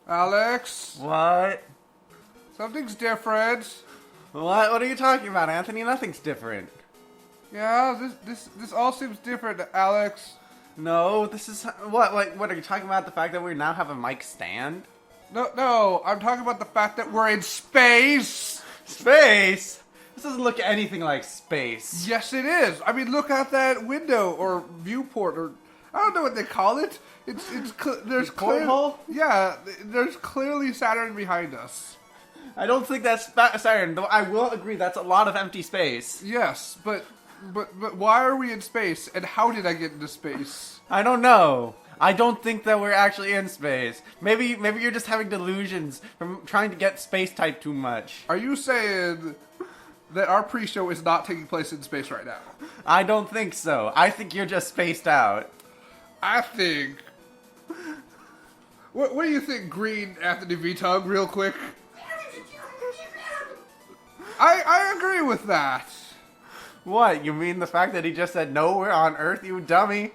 Alex? What? Something's different. What? What are you talking about, Anthony? Nothing's different. Yeah, this all seems different, Alex. No, this is... What? Like, what, are you talking about the fact that we now have a mic stand? No, I'm talking about the fact that we're in space! Space? This doesn't look anything like space. Yes, it is. I mean, look out that window, or viewport, or... I don't know what they call it. There's porthole? Yeah, there's clearly Saturn behind us. I don't think that's Saturn, though I will agree that's a lot of empty space. Yes, but why are we in space, and how did I get into space? I don't know. I don't think that we're actually in space. Maybe you're just having delusions from trying to get space type too much. Are you saying that our pre-show is not taking place in space right now? I don't think so. I think you're just spaced out. I think... What do you think, Green Anthony V-Tug, real quick? I agree with that. What? You mean the fact that he just said, no, we're on Earth, you dummy?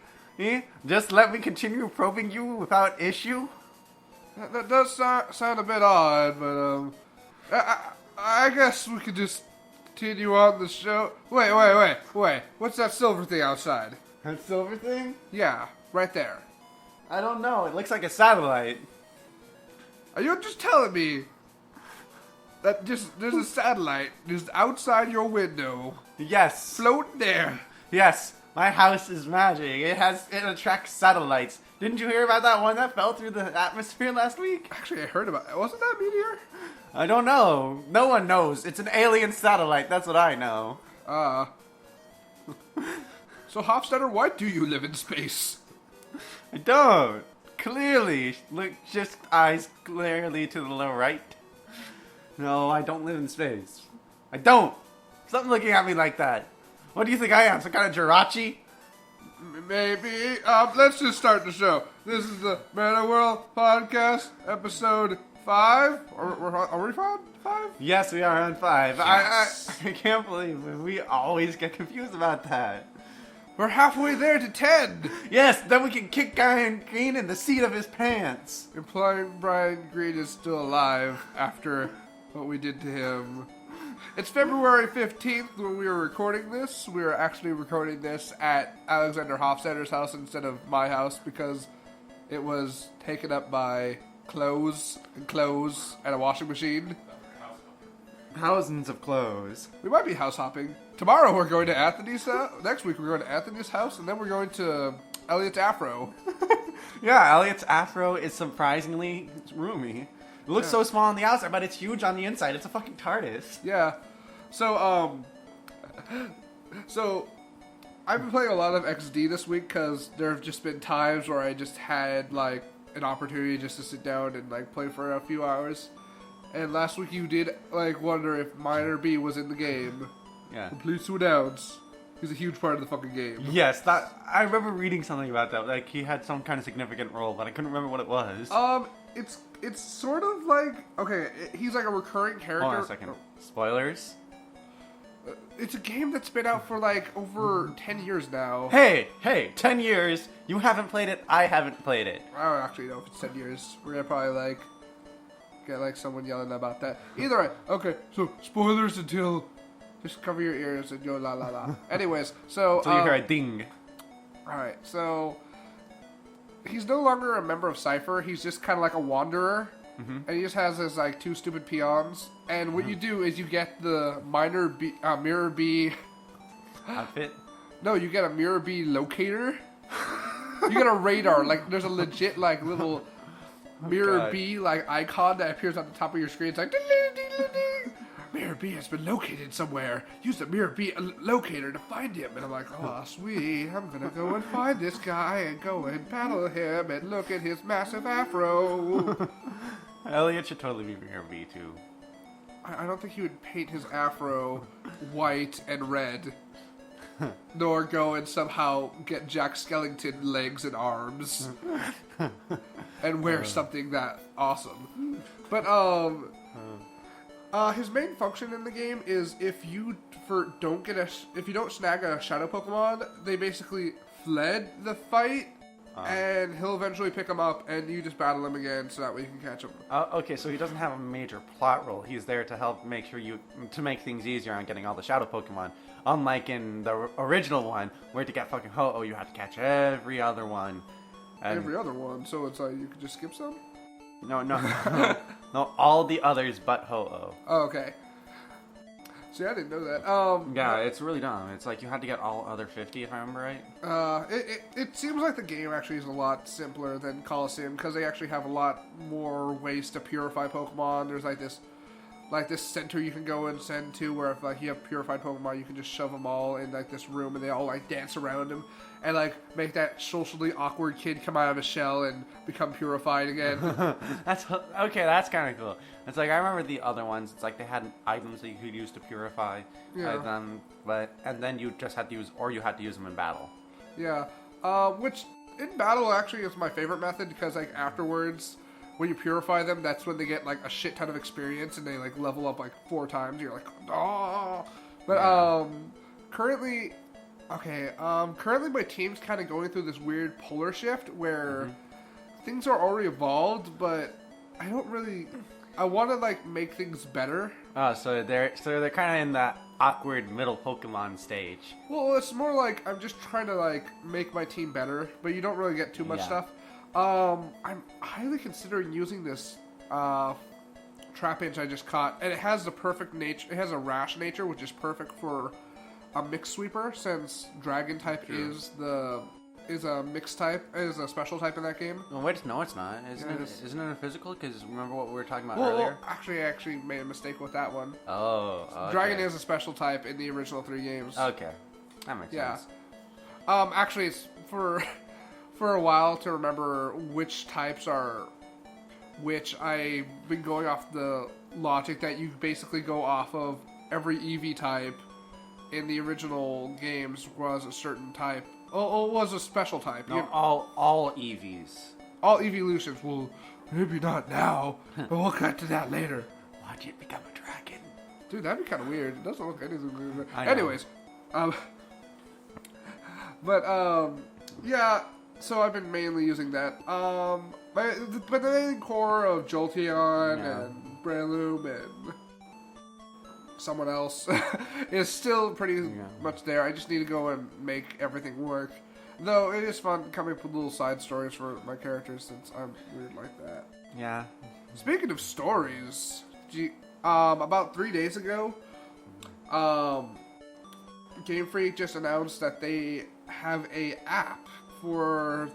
Just let me continue probing you without issue? That does sound a bit odd, but, I guess we could just continue on the show. Wait. What's that silver thing outside? That silver thing? Yeah, right there. I don't know. It looks like a satellite. Are you just telling me that there's a satellite just outside your window? Yes. Floating there. Yes. My house is magic. It attracts satellites. Didn't you hear about that one that fell through the atmosphere last week? Actually, I heard about it. Wasn't that a meteor? I don't know. No one knows. It's an alien satellite. That's what I know. So Hofstadter, why do you live in space? I don't. Clearly. Look, just eyes clearly to the right. No, I don't live in space. I don't. Stop looking at me like that. What do you think I am? Some kind of Jirachi? Maybe. Let's just start the show. This is the MetaWhiiiiirl podcast, episode 5. Are we on 5? Yes, we are on 5. Yes. I can't believe it. We always get confused about that. We're halfway there to 10. Yes, then we can kick Brian Green in the seat of his pants. Implying Brian Green is still alive after what we did to him. It's February 15th when we were recording this. We were actually recording this at Alexander Hofstadter's house instead of my house because it was taken up by clothes and a washing machine. Thousands of clothes. We might be house hopping. Tomorrow we're going to Anthony's house. Next week we're going to Anthony's house, and then we're going to Elliot's afro. Yeah, Elliot's afro is surprisingly roomy. It looks so small on the outside, but it's huge on the inside. It's a fucking TARDIS. Yeah. So I've been playing a lot of XD this week because there have just been times where I just had, like, an opportunity just to sit down and, like, play for a few hours. And last week you did, like, wonder if Minor B was in the game. Yeah. Please announce. He's a huge part of the fucking game. Yes, I remember reading something about that. Like, he had some kind of significant role, but I couldn't remember what it was. It's sort of like, okay, he's like a recurring character. Hold on a second. Spoilers? It's a game that's been out for like over 10 years now. Hey, 10 years. You haven't played it, I haven't played it. I don't actually know if it's 10 years. We're gonna probably like get like someone yelling about that. Either way, okay, so spoilers until just cover your ears and go la la la. Anyways, so Until you hear a ding. Alright, so he's no longer a member of Cypher, he's just kinda like a wanderer. And he just has his like 2 stupid peons. And what you do is you get the Mirror B outfit? No, you get a Mirror B locator. You get a radar, like there's a legit like little Mirror B like icon that appears on the top of your screen. It's like ding. Mirror B has been located somewhere. Use the Mirror B locator to find him. And I'm like, oh sweet, I'm gonna go and find this guy and go and battle him and look at his massive afro. Elliot should totally be Mirror B too. I don't think he would paint his afro white and red. Nor go and somehow get Jack Skellington legs and arms. And wear something that awesome. But, his main function in the game is if you don't snag a shadow Pokemon, they basically fled the fight. And he'll eventually pick him up, and you just battle him again, so that way you can catch him. Okay, so he doesn't have a major plot role. He's there to help make sure to make things easier on getting all the Shadow Pokemon. Unlike in the original one, where to get fucking Ho-Oh, you had to catch every other one. And every other one, so it's like you could just skip some? No, no, all the others but Ho-Oh. Oh, okay. See, I didn't know that. Yeah, it's really dumb. It's like you had to get all other 50, if I remember right. It seems like the game actually is a lot simpler than Coliseum because they actually have a lot more ways to purify Pokemon. There's like this center you can go and send to where if like you have purified Pokemon, you can just shove them all in like this room and they all like dance around him and like make that socially awkward kid come out of his shell and become purified again. That's kind of cool. It's like I remember the other ones. It's like they had items that you could use to purify them, and then you just had to use, or you had to use them in battle. Yeah, which in battle actually is my favorite method because like afterwards, when you purify them, that's when they get like a shit ton of experience and they like level up like 4 times. You're like, oh. But currently my team's kind of going through this weird polar shift where things are already evolved, but I don't really. I want to like make things better. Oh, so they're kind of in that awkward middle Pokemon stage. Well, it's more like I'm just trying to like make my team better, but you don't really get too much stuff. I'm highly considering using this Trapinch I just caught, and it has the perfect nature. It has a rash nature, which is perfect for a mix sweeper, since Dragon type is a mixed type, is a special type in that game. Well, wait, no, it's not. Isn't it a physical? Because remember what we were talking about earlier? Well, I actually made a mistake with that one. Oh, okay. Dragon is a special type in the original 3 games. Okay, that makes sense. Actually, it's for a while to remember which types are which. I've been going off the logic that you basically go off of every Eevee type in the original games was a certain type. Oh, it was a special type. No, all Eevees. All evolutions. Well, maybe not now, but we'll get to that later. Watch it become a dragon. Dude, that'd be kind of weird. It doesn't look anything weird. Anyways. Yeah, so I've been mainly using that. But the main core of Jolteon and Breloom and someone else is still pretty much there. I just need to go and make everything work. Though it is fun coming up with little side stories for my characters since I'm weird like that. Yeah. Speaking of stories, about 3 days ago, Game Freak just announced that they have a app for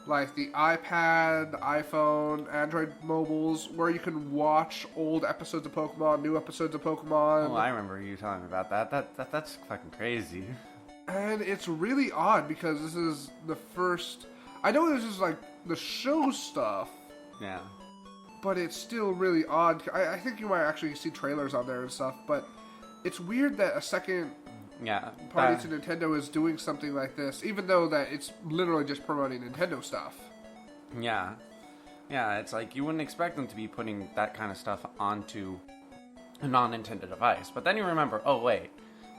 like the iPad, iPhone, Android mobiles, where you can watch old episodes of Pokemon, new episodes of Pokemon. Oh, I remember you telling me about that. That's fucking crazy. And it's really odd because this is the first. I know this is like the show stuff. Yeah. But it's still really odd. I think you might actually see trailers on there and stuff, but it's weird that a second party to Nintendo is doing something like this, even though that it's literally just promoting Nintendo stuff. Yeah. Yeah, it's like you wouldn't expect them to be putting that kind of stuff onto a non-Nintendo device. But then you remember, oh wait,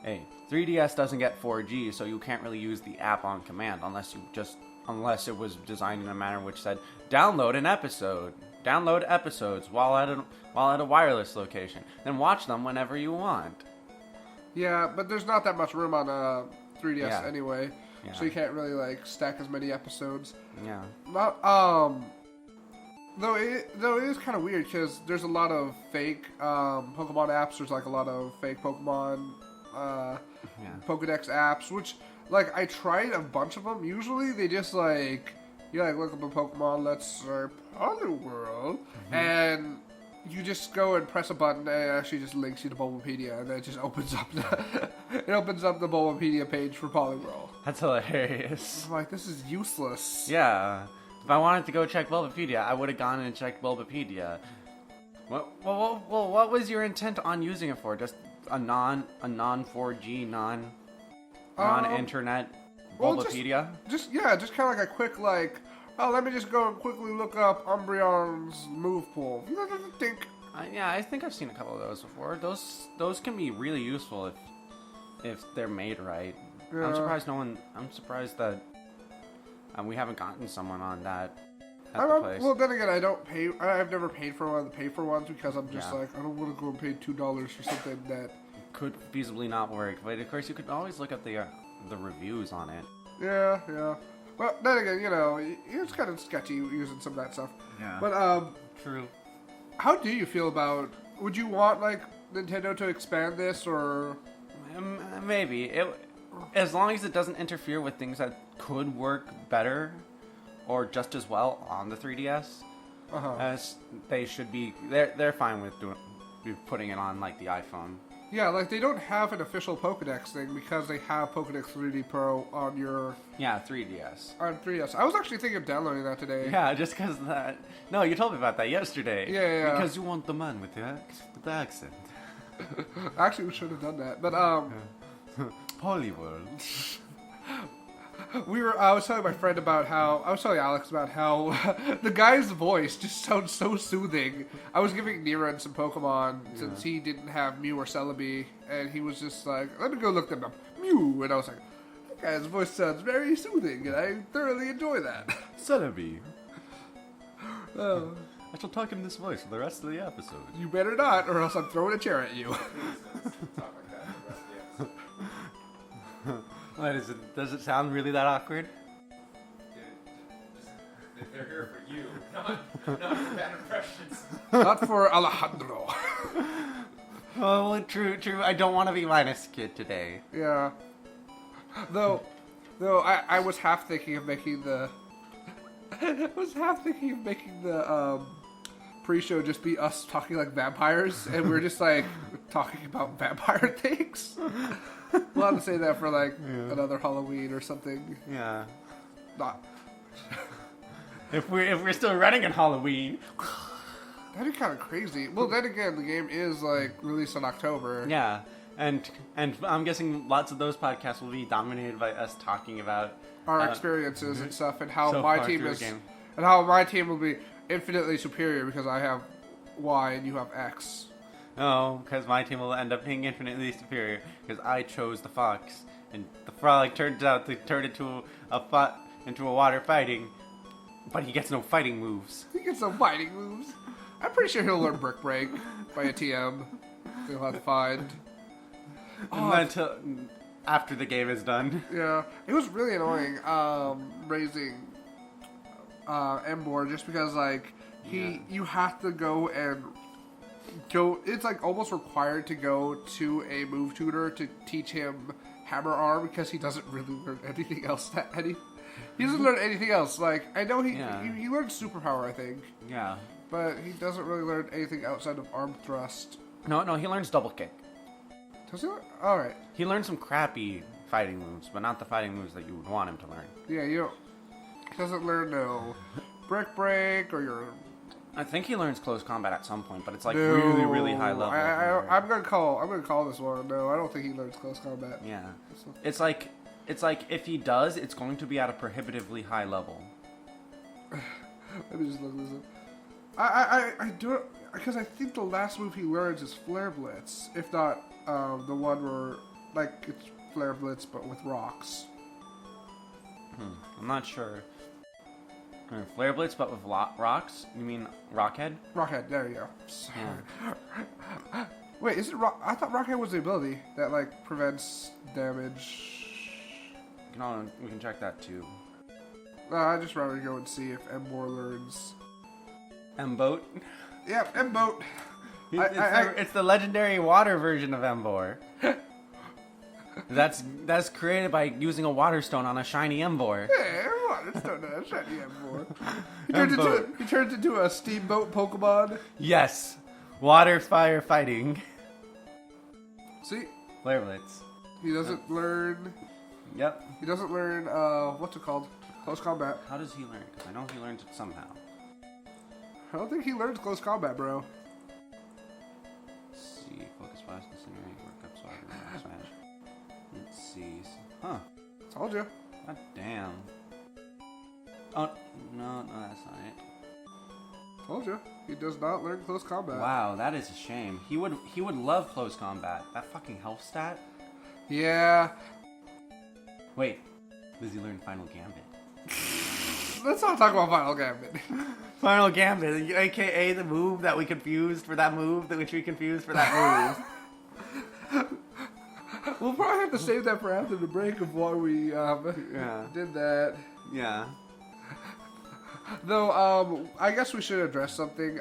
hey, 3DS doesn't get 4G, so you can't really use the app on command unless it was designed in a manner which said, download an episode. Download episodes while at a wireless location. Then watch them whenever you want. Yeah, but there's not that much room on 3DS anyway, so you can't really like stack as many episodes. Yeah. Not though it is kind of weird because there's a lot of fake Pokemon apps. There's like a lot of fake Pokemon Pokedex apps, which like I tried a bunch of them. Usually they just like you like look up a Pokemon, let's say Polyworld, and you just go and press a button and it actually just links you to Bulbapedia, and then it just opens up the Bulbapedia page for Polyworld. That's hilarious. I'm like, this is useless. Yeah. If I wanted to go check Bulbapedia, I would have gone and checked Bulbapedia. Well, what was your intent on using it for? Just a non 4G, non-internet Bulbapedia? Just kind of like a quick like, oh, let me just go and quickly look up Umbreon's move pool. I think I've seen a couple of those before. Those can be really useful if they're made right. Yeah. I'm surprised that And we haven't gotten someone on that at the place. Well, then again, I don't pay. I've never paid for one of the pay for ones because I'm just Yeah. like, I don't want to go and pay $2 for something that... Could feasibly not work, but of course you could always look at the reviews on it. Yeah. Well, then again, you know, it's kind of sketchy using some of that stuff. Yeah. But, True. how do you feel about... Would you want, like, Nintendo to expand this, or... Maybe. As long as it doesn't interfere with things that could work better or just as well on the 3DS, as they should be. They're fine with putting it on, like, the iPhone. Yeah, like, they don't have an official Pokedex thing because they have Pokedex 3D Pro on your... Yeah, 3DS. On 3DS. I was actually thinking of downloading that today. Yeah, just because that... No, you told me about that yesterday. Yeah. Because you want the man with the accent. Actually, we should have done that. But, Polyworld. I was telling my friend about how... I was telling Alex about how the guy's voice just sounds so soothing. I was giving Niran some Pokemon since he didn't have Mew or Celebi, and he was just like, let me go look them up. Mew! And I was like, that guy's voice sounds very soothing, and I thoroughly enjoy that. Celebi. I shall talk in this voice for the rest of the episode. You better not, or else I'm throwing a chair at you. What is it? Does it sound really that awkward? They're here for you, not for bad impressions. Not for Alejandro. Oh, true. I don't want to be minus kid today. Yeah. Though I was half thinking of making the... pre-show just be us talking like vampires, and we're just like talking about vampire things. We'll have to say that for like another Halloween or something. Yeah. Not. If we're still running on Halloween. That'd be kind of crazy. Well, then again, the game is like released in October. Yeah, and I'm guessing lots of those podcasts will be dominated by us talking about Our experiences and stuff, and how so my far team through is, the game. and how my team will be infinitely superior because I have Y and you have X. No, because my team will end up being infinitely superior because I chose the fox, and the frog turns out to turn into a water fighting, but he gets no fighting moves. He gets some fighting moves. I'm pretty sure he'll learn Brick Break by a TM. He'll have to find. Until after the game is done. Yeah, it was really annoying raising Embor just because like you have to go. It's like almost required to go to a move tutor to teach him Hammer Arm because he doesn't really learn anything else. He doesn't learn anything else. Like I know he learned Superpower, I think. Yeah. But he doesn't really learn anything outside of Arm Thrust. No, he learns double kick. Does he? All right. He learns some crappy fighting moves, but not the fighting moves that you would want him to learn. Yeah, he doesn't learn no Brick Break or your... I think he learns close combat at some point, but it's like really, really high level. I'm gonna call this one. No, I don't think he learns close combat. Yeah, it's like if he does, it's going to be at a prohibitively high level. Let me just look this up. I do it because I think the last move he learns is Flare Blitz, if not the one where like it's Flare Blitz but with rocks. I'm not sure. Flare Blitz, but with rocks? You mean Rockhead? Rockhead, there you go. Yeah. Wait, is it Rock? I thought Rockhead was the ability that like prevents damage. We can check that too. I'd just rather go and see if Embor learns. Emboat? Yep, Emboat. It's the legendary water version of Embor. That's created by using a water stone on a shiny Embor. Yeah, water stone on a shiny Embor. He turns into a steamboat Pokemon. Yes. Water fire fighting. See? Flare Blitz. He doesn't learn... Yep. He doesn't learn, what's it called? Close combat. How does he learn? Because I know he learns it somehow. I don't think he learns close combat, bro. Let's see. Focus Blast, Incinerate, Work Up, Sword, Rock Smash. Let's see. Huh. Told you. God damn. Oh, no, that's not it. Told you. He does not learn close combat. Wow, that is a shame. He would love close combat. That fucking health stat. Yeah. Wait, does he learn Final Gambit? let's not talk about Final Gambit. Final Gambit, aka the move that we confused for that move, which we confused for that move. We'll probably have to save that for after the break of why we did that. Yeah. Though, I guess we should address something.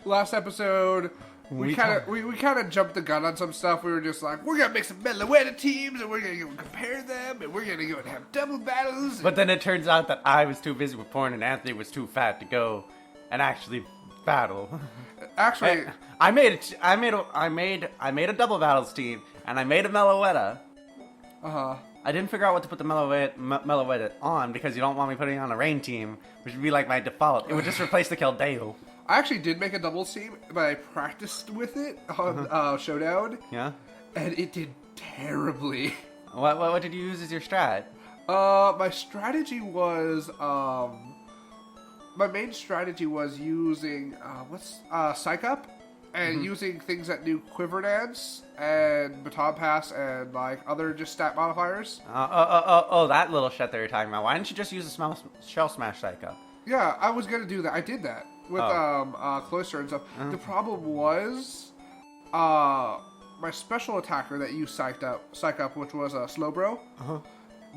Last episode, we kind of jumped the gun on some stuff. We were just like, we're gonna make some MetaWhiiiiiirl teams, and we're gonna go compare them, and we're gonna go and have double battles. But then it turns out that I was too busy with porn, and Anthony was too fat to go and actually battle. Actually, I made a double battles team, and I made a MetaWhiiiiirl. I didn't figure out what to put the MetaWhiiiiirl on because you don't want me putting on a rain team, which would be like my default. It would just replace the Keldeo. I actually did make a doubles team, but I practiced with it on Showdown. Yeah? And it did terribly. What did you use as your strat? My strategy was, my main strategy was using, Psych Up, and using things that do Quiver Dance, and Baton Pass, and, like, other just stat modifiers. That little shit that you're talking about. Why didn't you just use a Shell Smash Psycho? Yeah, I was gonna do that. I did that with, Cloister and stuff. The problem was, my special attacker that used Psych Up, which was a Slowbro,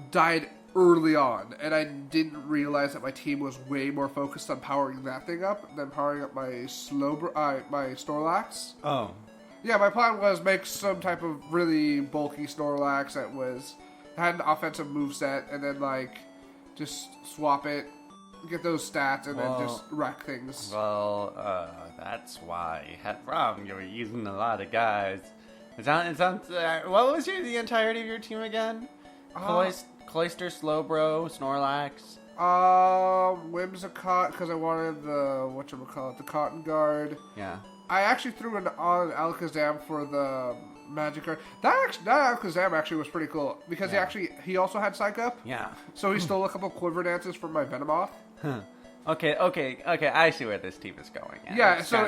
died early on, and I didn't realize that my team was way more focused on powering that thing up than powering up my my Snorlax. Oh. Yeah, my plan was make some type of really bulky Snorlax that had an offensive moveset, and then like just swap it, get those stats, and then just wreck things. Well, that's why you had a problem. You were using a lot of guys. It sounds. What was the entirety of your team again? Cloister, Slowbro, Snorlax. Whimsicott, because I wanted the Cotton Guard. Yeah. I actually threw on Alakazam for the Magic Guard. That Alakazam actually was pretty cool, because he also had Psych Up. Yeah. So he stole a couple Quiver Dances from my Venomoth. Okay, I see where this team is going. Yeah, so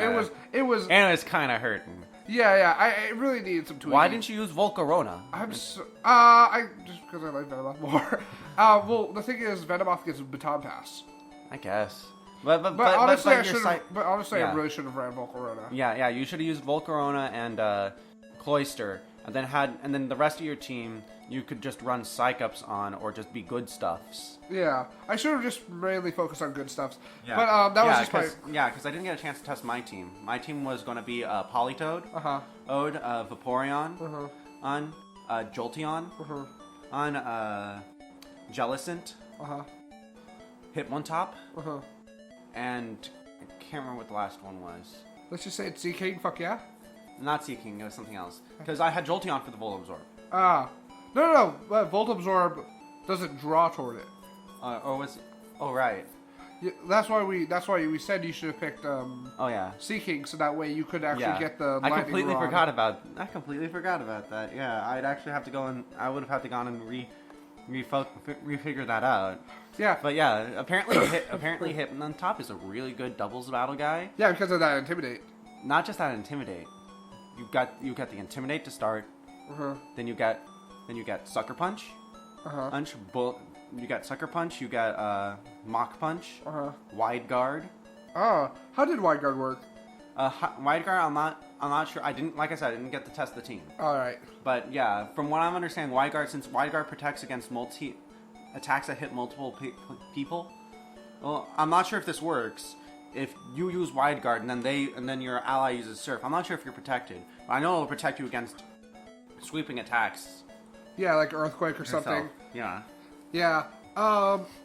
it was... And it's kind of hurting. Yeah, I really needed some tweaking. Why didn't you use Volcarona? Just because I like Venomoth more. Well, the thing is, Venomoth gets Baton Pass. I guess. But honestly, I really should have ran Volcarona. Yeah, you should have used Volcarona and Cloister, and then the rest of your team you could just run Psych-Ups on, or just be good stuffs. Yeah, I should have just mainly focused on good stuffs. Yeah. But that was just my... Yeah, because I didn't get a chance to test my team. My team was going to be Politoed, Ode, Vaporeon, on Jolteon, on Jellicent, Hitmontop, and I can't remember what the last one was. Let's just say it's Seaking, fuck yeah? Not Seaking, it was something else. Because I had Jolteon for the Volabsorb. No. Volabsorb doesn't draw toward it. Or was... Oh, right. Yeah, that's why we said you should have picked Seaking, so that way you could actually get the lightning I completely rod. forgot about that. Yeah, I'd actually have to go and... I would have had to gone and refigure that out. Yeah. But yeah, apparently Hitmontop is a really good doubles battle guy. Yeah, because of that Intimidate. Not just that Intimidate. You got the Intimidate to start. Then you got Sucker Punch. You got Sucker Punch. You got Mach Punch. Wide Guard. Oh, how did Wide Guard work? Wide Guard, I'm not sure. I didn't get to test the team. All right. But yeah, from what I'm understanding, Wide Guard, since Wide Guard protects against attacks that hit multiple people. Well, I'm not sure if this works. If you use Wide Guard and then your ally uses Surf, I'm not sure if you're protected. But I know it'll protect you against sweeping attacks. Yeah, like Earthquake or something. Yeah. Yeah.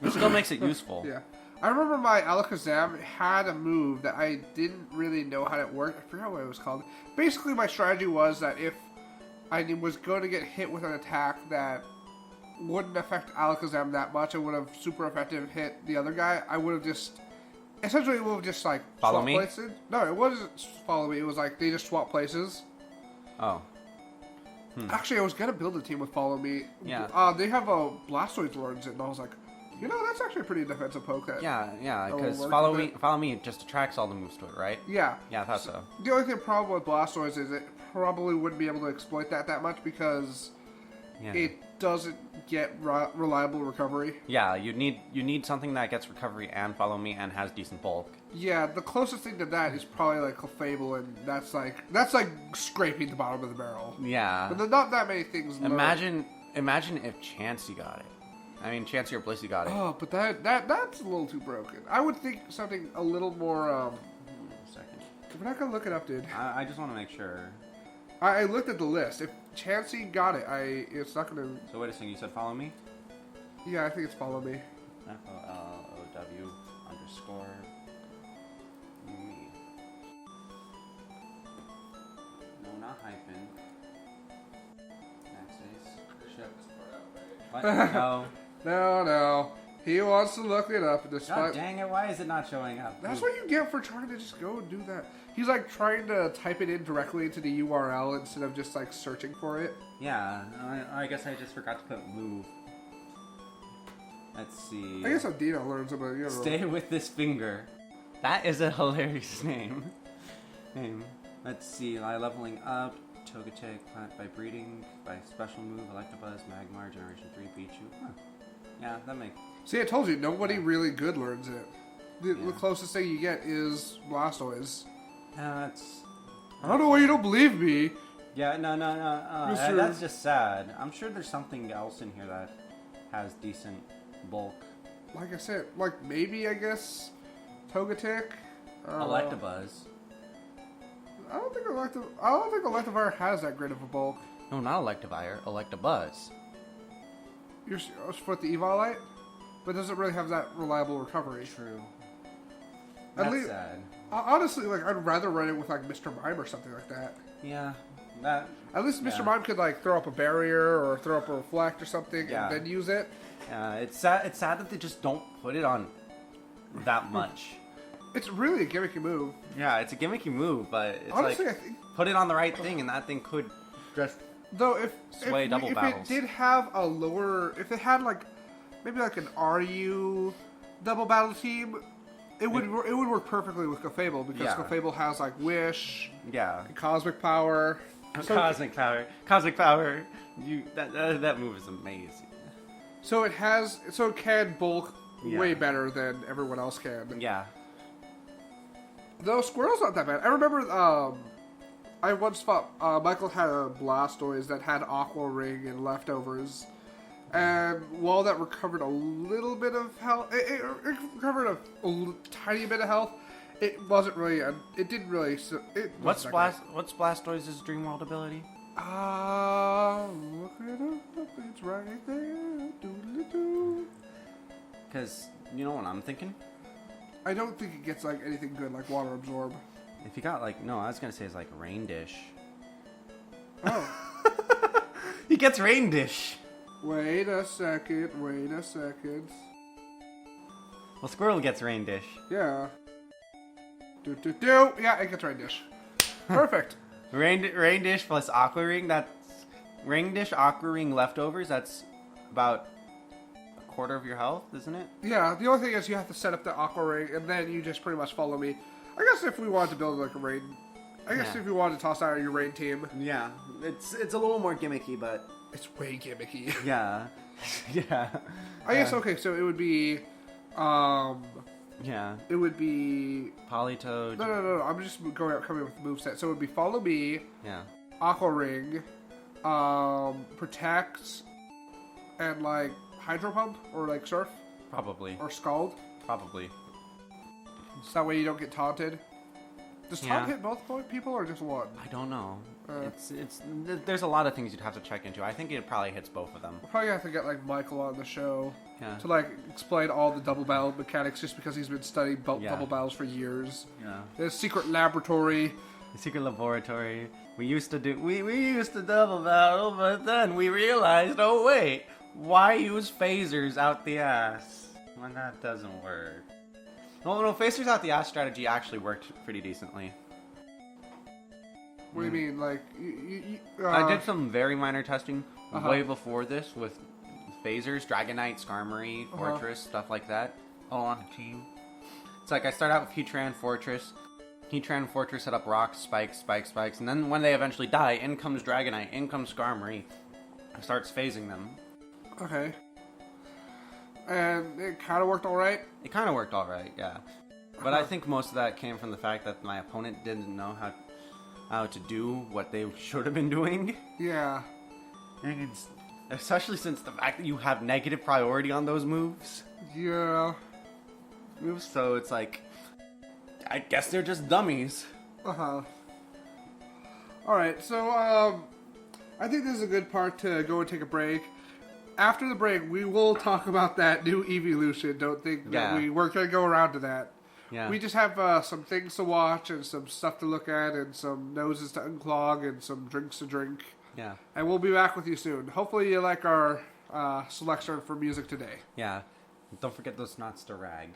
Which still makes it useful. Yeah. I remember my Alakazam had a move that I didn't really know how it worked. I forgot what it was called. Basically, my strategy was that if I was going to get hit with an attack that wouldn't affect Alakazam that much, it would have super effective hit the other guy, I would have just... Essentially, it would have just, like, follow swap me? places. No, it wasn't follow me. It was like they just swap places. Oh. Actually, I was going to build a team with Follow Me. Yeah. They have a Blastoise Lords in, and I was like, that's actually a pretty defensive poke. Yeah, because Follow Me just attracts all the moves to it, right? Yeah. Yeah, I thought so. The only problem with Blastoise is it probably wouldn't be able to exploit that much because it doesn't get reliable recovery. Yeah, you need something that gets recovery and follow me and has decent bulk. Yeah, the closest thing to that is probably like Clefable, and that's like scraping the bottom of the barrel. Yeah. But there's not that many things. Imagine if Chansey got it. I mean, Chansey or Blissey got it. Oh, but that's a little too broken. I would think something a little more. A second. We're not gonna look it up, dude. I just want to make sure. I looked at the list. If Chansey got it, it's not gonna. So wait a second. You said follow me. Yeah, I think it's follow me. FOLOW _ me. No, not hyphen. Backspace. Ship. What? No. No. He wants to look it up. God Despite dang it! Why is it not showing up? that's what you get for trying to just go and do that. He's like trying to type it in directly into the URL instead of just like searching for it. Yeah, I guess I just forgot to put move. Let's see. I guess how Dino learns about it. Stay with this finger. That is a hilarious name. Let's see. Leveling up. Togetic, plant by breeding, by special move, Electabuzz, Magmar, Generation 3, Pichu. Huh. Yeah, that makes... See, I told you, nobody really good learns it. The closest thing you get is Blastoise. That's... I don't know why you don't believe me. Yeah, no. That's just sad. I'm sure there's something else in here that has decent bulk. Like I said, like maybe, I guess, Togetic. Electabuzz. I don't think Electivire has that great of a bulk. No, not Electivire. Electabuzz. You're for the Evolite, but it doesn't really have that reliable recovery. True. That's sad. Honestly, like I'd rather run it with like Mr. Mime or something like that. Yeah, that. At least Mr. Mime could like throw up a barrier or throw up a reflect or something Yeah. and then use it. It's sad. It's sad that they just don't put it on that much. It's really a gimmicky move. Yeah, it's a gimmicky move, but it's Honestly, like I think put it on the right thing, and that thing could just though if double if battles. it did have a lower, if it had like maybe like an RU double battle team, it would work perfectly with Clefable because Clefable has like Wish, and Cosmic Power. Cosmic Power. That move is amazing. So it can bulk way better than everyone else can. Yeah. Though Squirrel's not that bad. I remember I once thought Michael had a Blastoise that had Aqua Ring and leftovers. And while that recovered a little bit of health, it recovered a tiny bit of health. It wasn't really. It didn't really. What's Blastoise's Dream World ability? Look it up. It's right there. Doodly-doo. Because you know what I'm thinking. I don't think it gets like anything good like Water Absorb. If you got like I was gonna say it's like Rain Dish. Oh. He gets Rain Dish. Wait a second. Well, Squirrel gets Rain Dish. Yeah. Do. Yeah, it gets Rain Dish. Perfect. Rain Dish plus Aqua Ring. That's Rain Dish, Aqua Ring leftovers. That's about a quarter of your health, isn't it? Yeah. The only thing is you have to set up the Aqua Ring, and then you just pretty much follow me. I guess if we wanted to build like a rain, if we wanted to toss out your rain team. Yeah. It's a little more gimmicky, but it's way gimmicky. Yeah. Yeah. I guess okay. So it would be. Yeah. It would be Politoed. No. I'm just coming up with the moveset. So it would be Follow Me. Yeah. Aqua Ring, Protect, and like Hydro Pump or like Surf. Probably. Or Scald. Probably. So that way you don't get taunted. Does taunt hit both people or just one? I don't know. There's a lot of things you'd have to check into. I think it probably hits both of them. We'll probably have to get like Michael on the show to like explain all the double battle mechanics, just because he's been studying double battles for years. Yeah. The secret laboratory. The secret laboratory. We used to double battle, but then we realized, oh wait, why use phasers out the ass when that doesn't work? Well, no, phasers out the ass strategy actually worked pretty decently. What do you mean? Like, I did some very minor testing way before this with phasers, Dragonite, Skarmory, Fortress, stuff like that, all on a team. It's like I start out with Heatran, Fortress. Heatran, Fortress set up rocks, spikes, and then when they eventually die, in comes Dragonite, in comes Skarmory, starts phasing them. Okay. And it kind of worked all right. It kind of worked all right, yeah. But I think most of that came from the fact that my opponent didn't know how to do what they should have been doing. Yeah. And especially since the fact that you have negative priority on those moves. Yeah. So it's like, I guess they're just dummies. Uh-huh. Alright, so, I think this is a good part to go and take a break. After the break, we will talk about that new evolution. Don't think that we're going to go around to that. Yeah. We just have some things to watch and some stuff to look at and some noses to unclog and some drinks to drink. Yeah. And we'll be back with you soon. Hopefully you like our selection for music today. Yeah. Don't forget those knots to rag.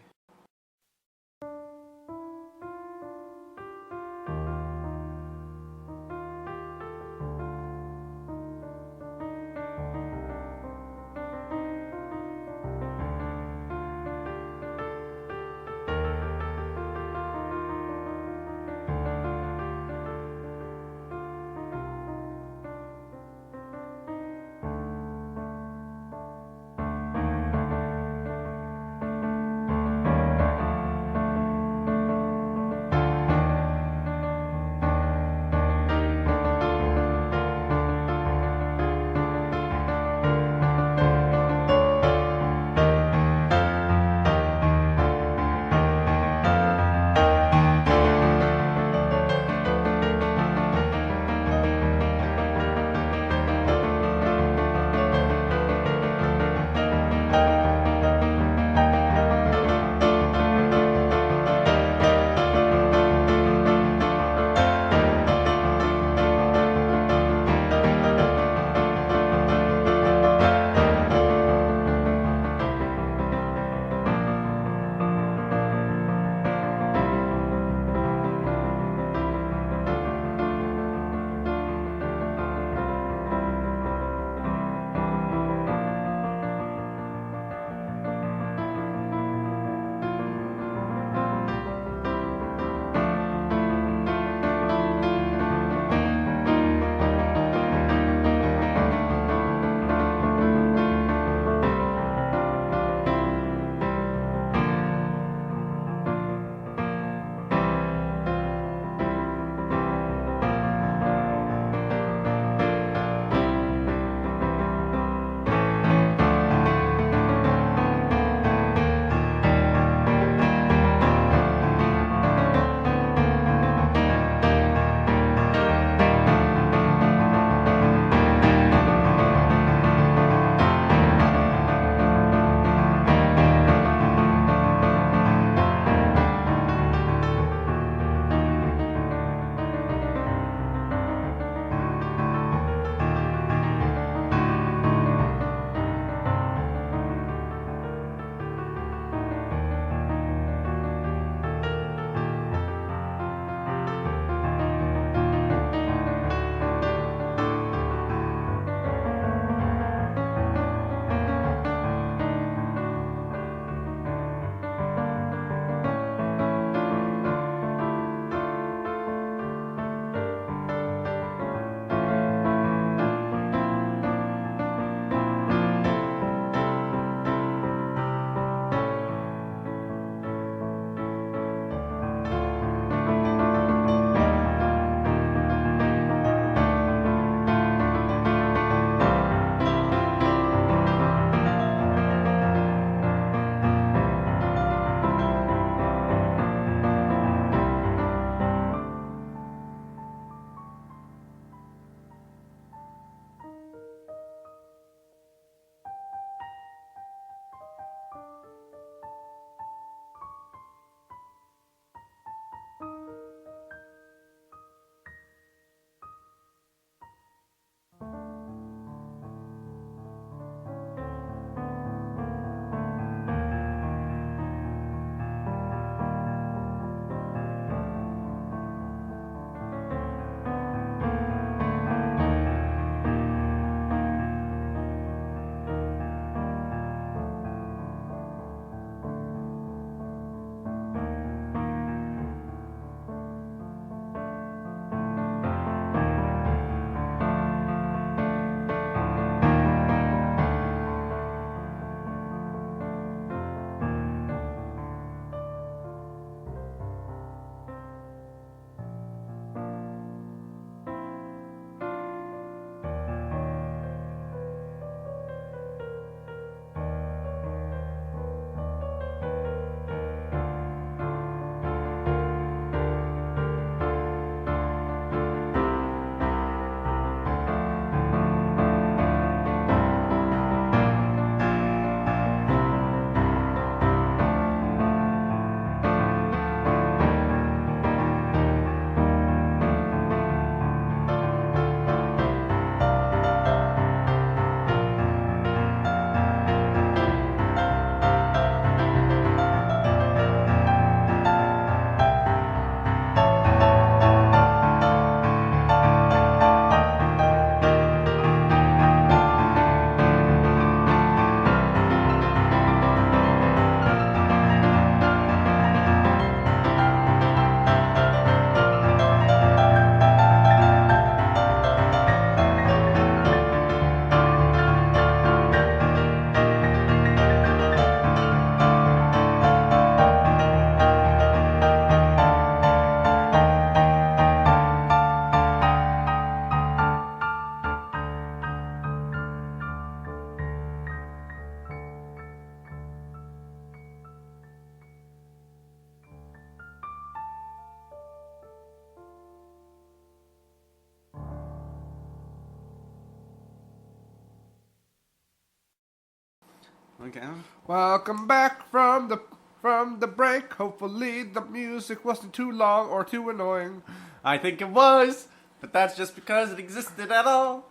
Okay. Welcome back from the break. Hopefully the music wasn't too long or too annoying. I think it was, but that's just because it existed at all.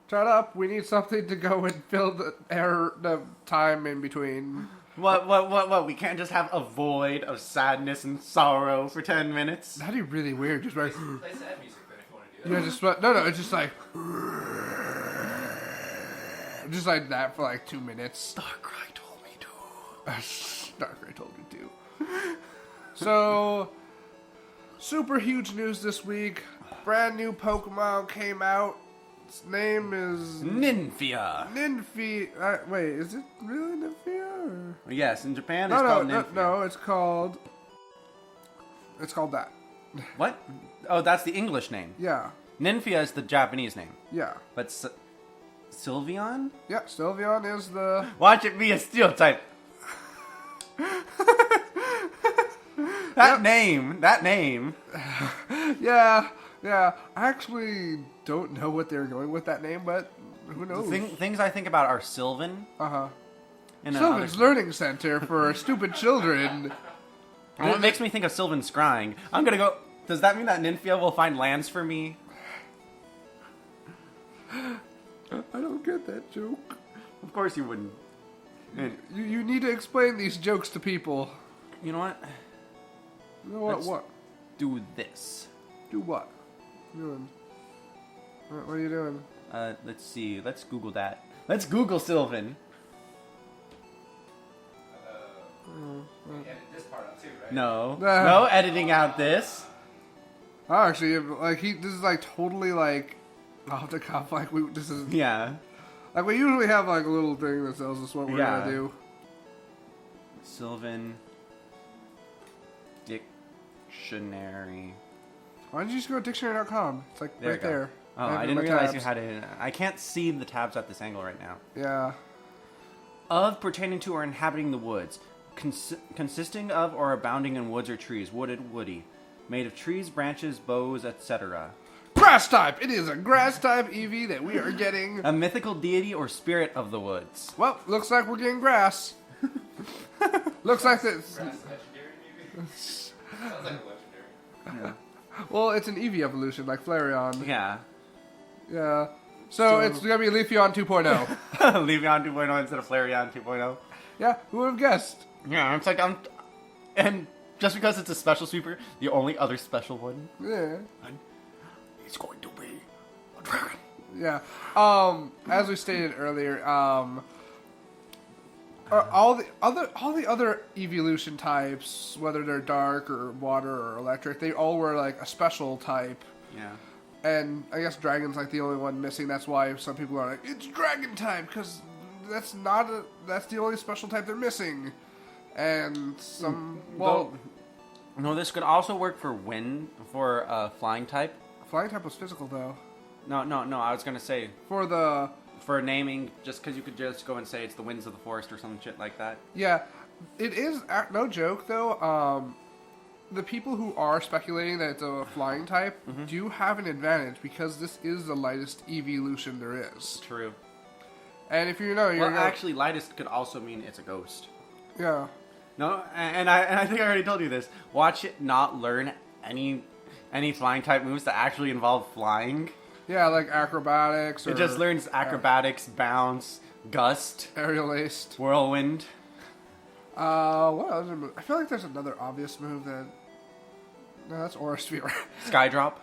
Shut up. We need something to go and fill the time in between. What? We can't just have a void of sadness and sorrow for 10 minutes? That'd be really weird. Just like, Play sad music then if you want to do that. yeah, just no. It's just like that for like 2 minutes. Darkrai told me to. Darkrai told me to. So, super huge news this week. Brand new Pokemon came out. Its name is Ninfia. Ninfia. Wait, is it really Ninfia? Or? Yes, in Japan it's called Ninfia. No, it's called that. What? Oh, that's the English name. Yeah, Ninfia is the Japanese name. yeah. But Sylveon? Yeah, Sylveon is the... Watch it be a steel type. That name. Yeah. I actually don't know what they're going with that name, but who knows? Things I think about are Sylvan. Uh-huh. And Sylvan's Learning Center for stupid children. And it makes me think of Sylvan Scrying. I'm gonna go... Does that mean that Ninfia will find lands for me? I don't get that joke. Of course you wouldn't. And You need to explain these jokes to people. you know what? You know what? Let's- What? Do this. Do what? You doing? What are you doing? Let's see. Let's Google that. Let's Google Sylvan. Edit this part out too, right? No. Nah. No editing out this. Actually, this is like totally like off the cuff. Like this is Yeah. like we usually have like a little thing that tells us what we're Yeah. gonna do. Sylvan Dictionary. Why don't you just go to dictionary.com? It's like There right you go. there. Oh, have I it didn't in my realize you tabs. had it. I can't see the tabs at this angle right now. Yeah. Of, pertaining to, or inhabiting the woods. Consisting of or abounding in woods or trees. Wooded, woody. Made of trees, branches, boughs, etc. Grass type. It is a grass type Eevee that we are getting. A mythical deity or spirit of the woods. Well, looks like we're getting grass. Looks like this. Grass legendary maybe? Sounds like a legendary. Well, it's an Eevee evolution, like Flareon. Yeah. Yeah. So it's gonna be Leafeon 2.0. Leafeon 2.0 instead of Flareon 2.0. Yeah, who would have guessed? Yeah, it's like and just because it's a special sweeper, the only other special one, Yeah. is going to be a dragon. Yeah. As we stated earlier, all the other evolution types, whether they're dark or water or electric, they all were like a special type. Yeah. And I guess Dragon's like the only one missing. That's why some people are like, it's Dragon type, because that's the only special type they're missing. And some, well, No, this could also work for wind, for flying type. flying type was physical though. No, I was gonna say For naming, just because you could just go and say it's the winds of the forest or some shit like that. yeah, it is, no joke though, the people who are speculating that it's a flying type do have an advantage because this is the lightest evolution there is. True. And if you know, you're Well, gonna, actually, lightest could also mean it's a ghost. yeah. No, and I think I already told you this. Watch it not learn any flying type moves that actually involve flying. Yeah, like acrobatics or It just learns acrobatics, bounce, gust, aerial aced. whirlwind. What other move? I feel like there's another obvious move that... No, that's Aura Sphere. Skydrop.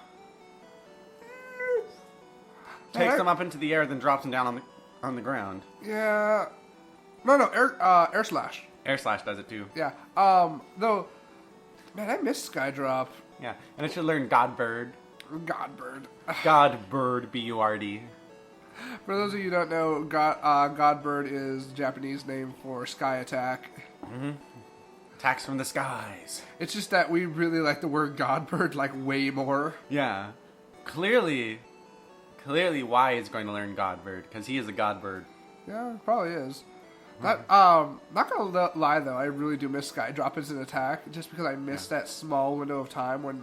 Takes Hey, them up into the air, then drops them down on the ground. Yeah. No, Air Slash. Air Slash does it too. Yeah. Though, man, I miss Skydrop. Yeah, and it should learn Godbird. Godbird. Godbird, B-U-R-D. For those of you who don't know, Godbird is Japanese name for Sky Attack. Attacks from the skies. It's just that we really like the word Godbird like way more. Yeah. Clearly Y is going to learn Godbird, because he is a Godbird. Yeah, it probably is. Not gonna lie though, I really do miss Skydrop as an attack, just because I miss that small window of time when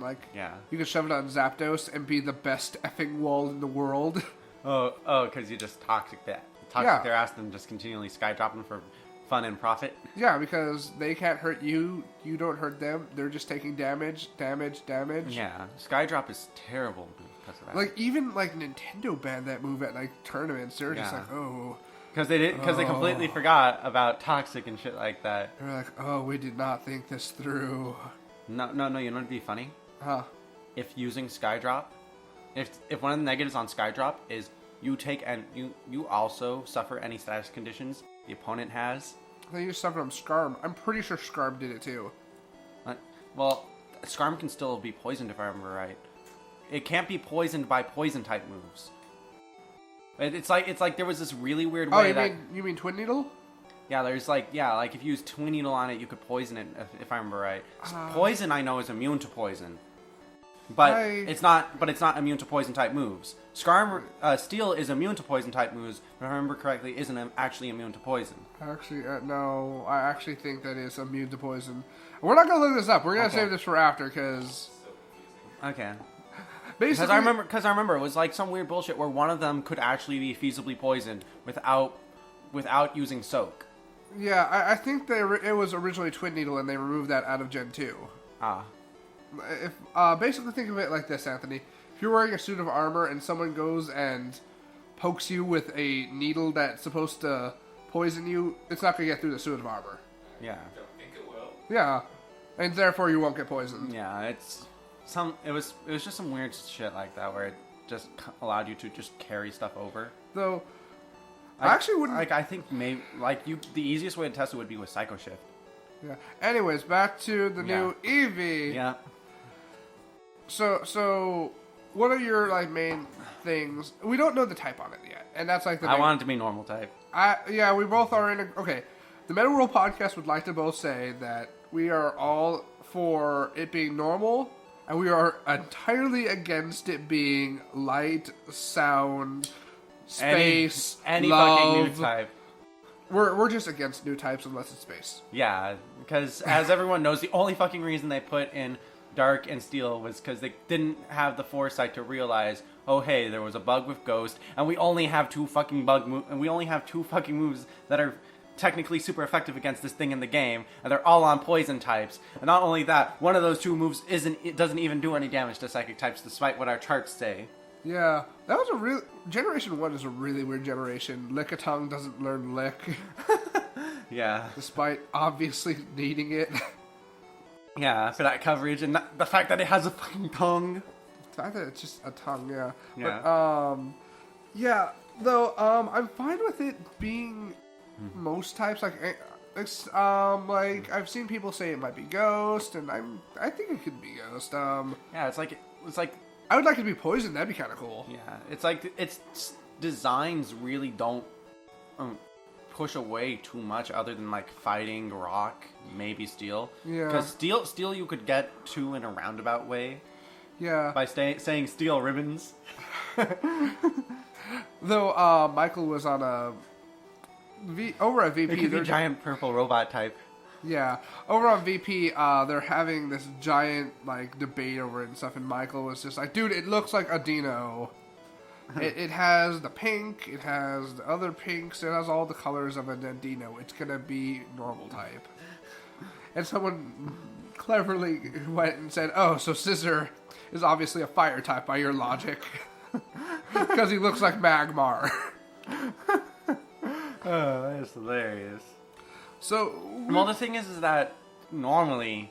you could shove it on Zapdos and be the best effing wall in the world. Oh, because you just toxic toxic Yeah. their ass than just continually skydropping for fun and profit. Yeah, because they can't hurt you. You don't hurt them. They're just taking damage. Yeah, skydrop is terrible because of that. Like even like Nintendo banned that move at like tournaments. They're just Yeah. like, oh. Because they completely forgot about toxic and shit like that. They're like, oh, we did not think this through. No. You know what'd be funny? Huh? If using skydrop, if one of the negatives on skydrop is you take and you also suffer any status conditions the opponent has. They just suffered from Scarm. I'm pretty sure Scarm did it too. Well, Scarm can still be poisoned if I remember right. It can't be poisoned by poison type moves. It's like there was this really weird way you mean Twin Needle? Yeah, there's like if you use Twin Needle on it, you could poison it if I remember right. Poison I know is immune to poison, but it's not immune to poison type moves. Steel is immune to poison type moves, but if I remember correctly, isn't actually immune to poison. Actually, no. I actually think that is immune to poison. We're not gonna look this up. We're gonna save this for after, because okay. Basically, Because I remember it was like some weird bullshit where one of them could actually be feasibly poisoned without using soak. Yeah, I think it was originally Twin Needle, and they removed that out of Gen 2. Ah. Basically, think of it like this, Anthony. If you're wearing a suit of armor and someone goes and pokes you with a needle that's supposed to poison you, it's not going to get through the suit of armor. Yeah. Don't think it will. Yeah, and therefore you won't get poisoned. Yeah, it was just some weird shit like that where it just allowed you to just carry stuff over. Though, I actually wouldn't. I think maybe the easiest way to test it would be with Psycho Shift. Yeah. Anyways, back to the new Eevee. Yeah. So, what are your main things? We don't know the type on it yet, and that's like the. I want it to be normal type. Yeah, we both are in. Okay, the MetaWhiiiiirl podcast would like to both say that we are all for it being normal, and we are entirely against it being light, sound, space, any love. fucking new type. We're just against new types unless it's space. Yeah, because as everyone knows, the only fucking reason they put in Dark and Steel was because they didn't have the foresight to realize, oh hey, there was a bug with Ghost, and we only have two fucking moves that are technically super effective against this thing in the game, and they're all on poison types. And not only that, one of those two moves doesn't even do any damage to psychic types, despite what our charts say. Yeah, that was a real Generation 1 is a really weird generation. Lickitung doesn't learn Lick, Yeah. despite obviously needing it. Yeah, for that coverage, and the fact that it has a fucking tongue. The fact that it's just a tongue, yeah. Yeah. But, yeah, though, I'm fine with it being most types. I've seen people say it might be Ghost, and I think it could be Ghost. Yeah, it's like I would like it to be Poison. That'd be kind of cool. yeah, it's like its designs really don't push away too much, other than like fighting, rock, maybe steel. Yeah. Because steel you could get to in a roundabout way. Yeah. By saying steel ribbons. Though Michael was on over at VP. It could be giant purple robot type. Yeah, over on VP, they're having this giant debate over it and stuff, and Michael was just like, "Dude, it looks like a Dino. It has the pink, it has the other pinks, it has all the colors of a Dino. It's gonna be normal type." And someone cleverly went and said, "Oh, so Scissor is obviously a fire type by your logic, because he looks like Magmar." Oh, that's hilarious. So, Well, the thing is that normally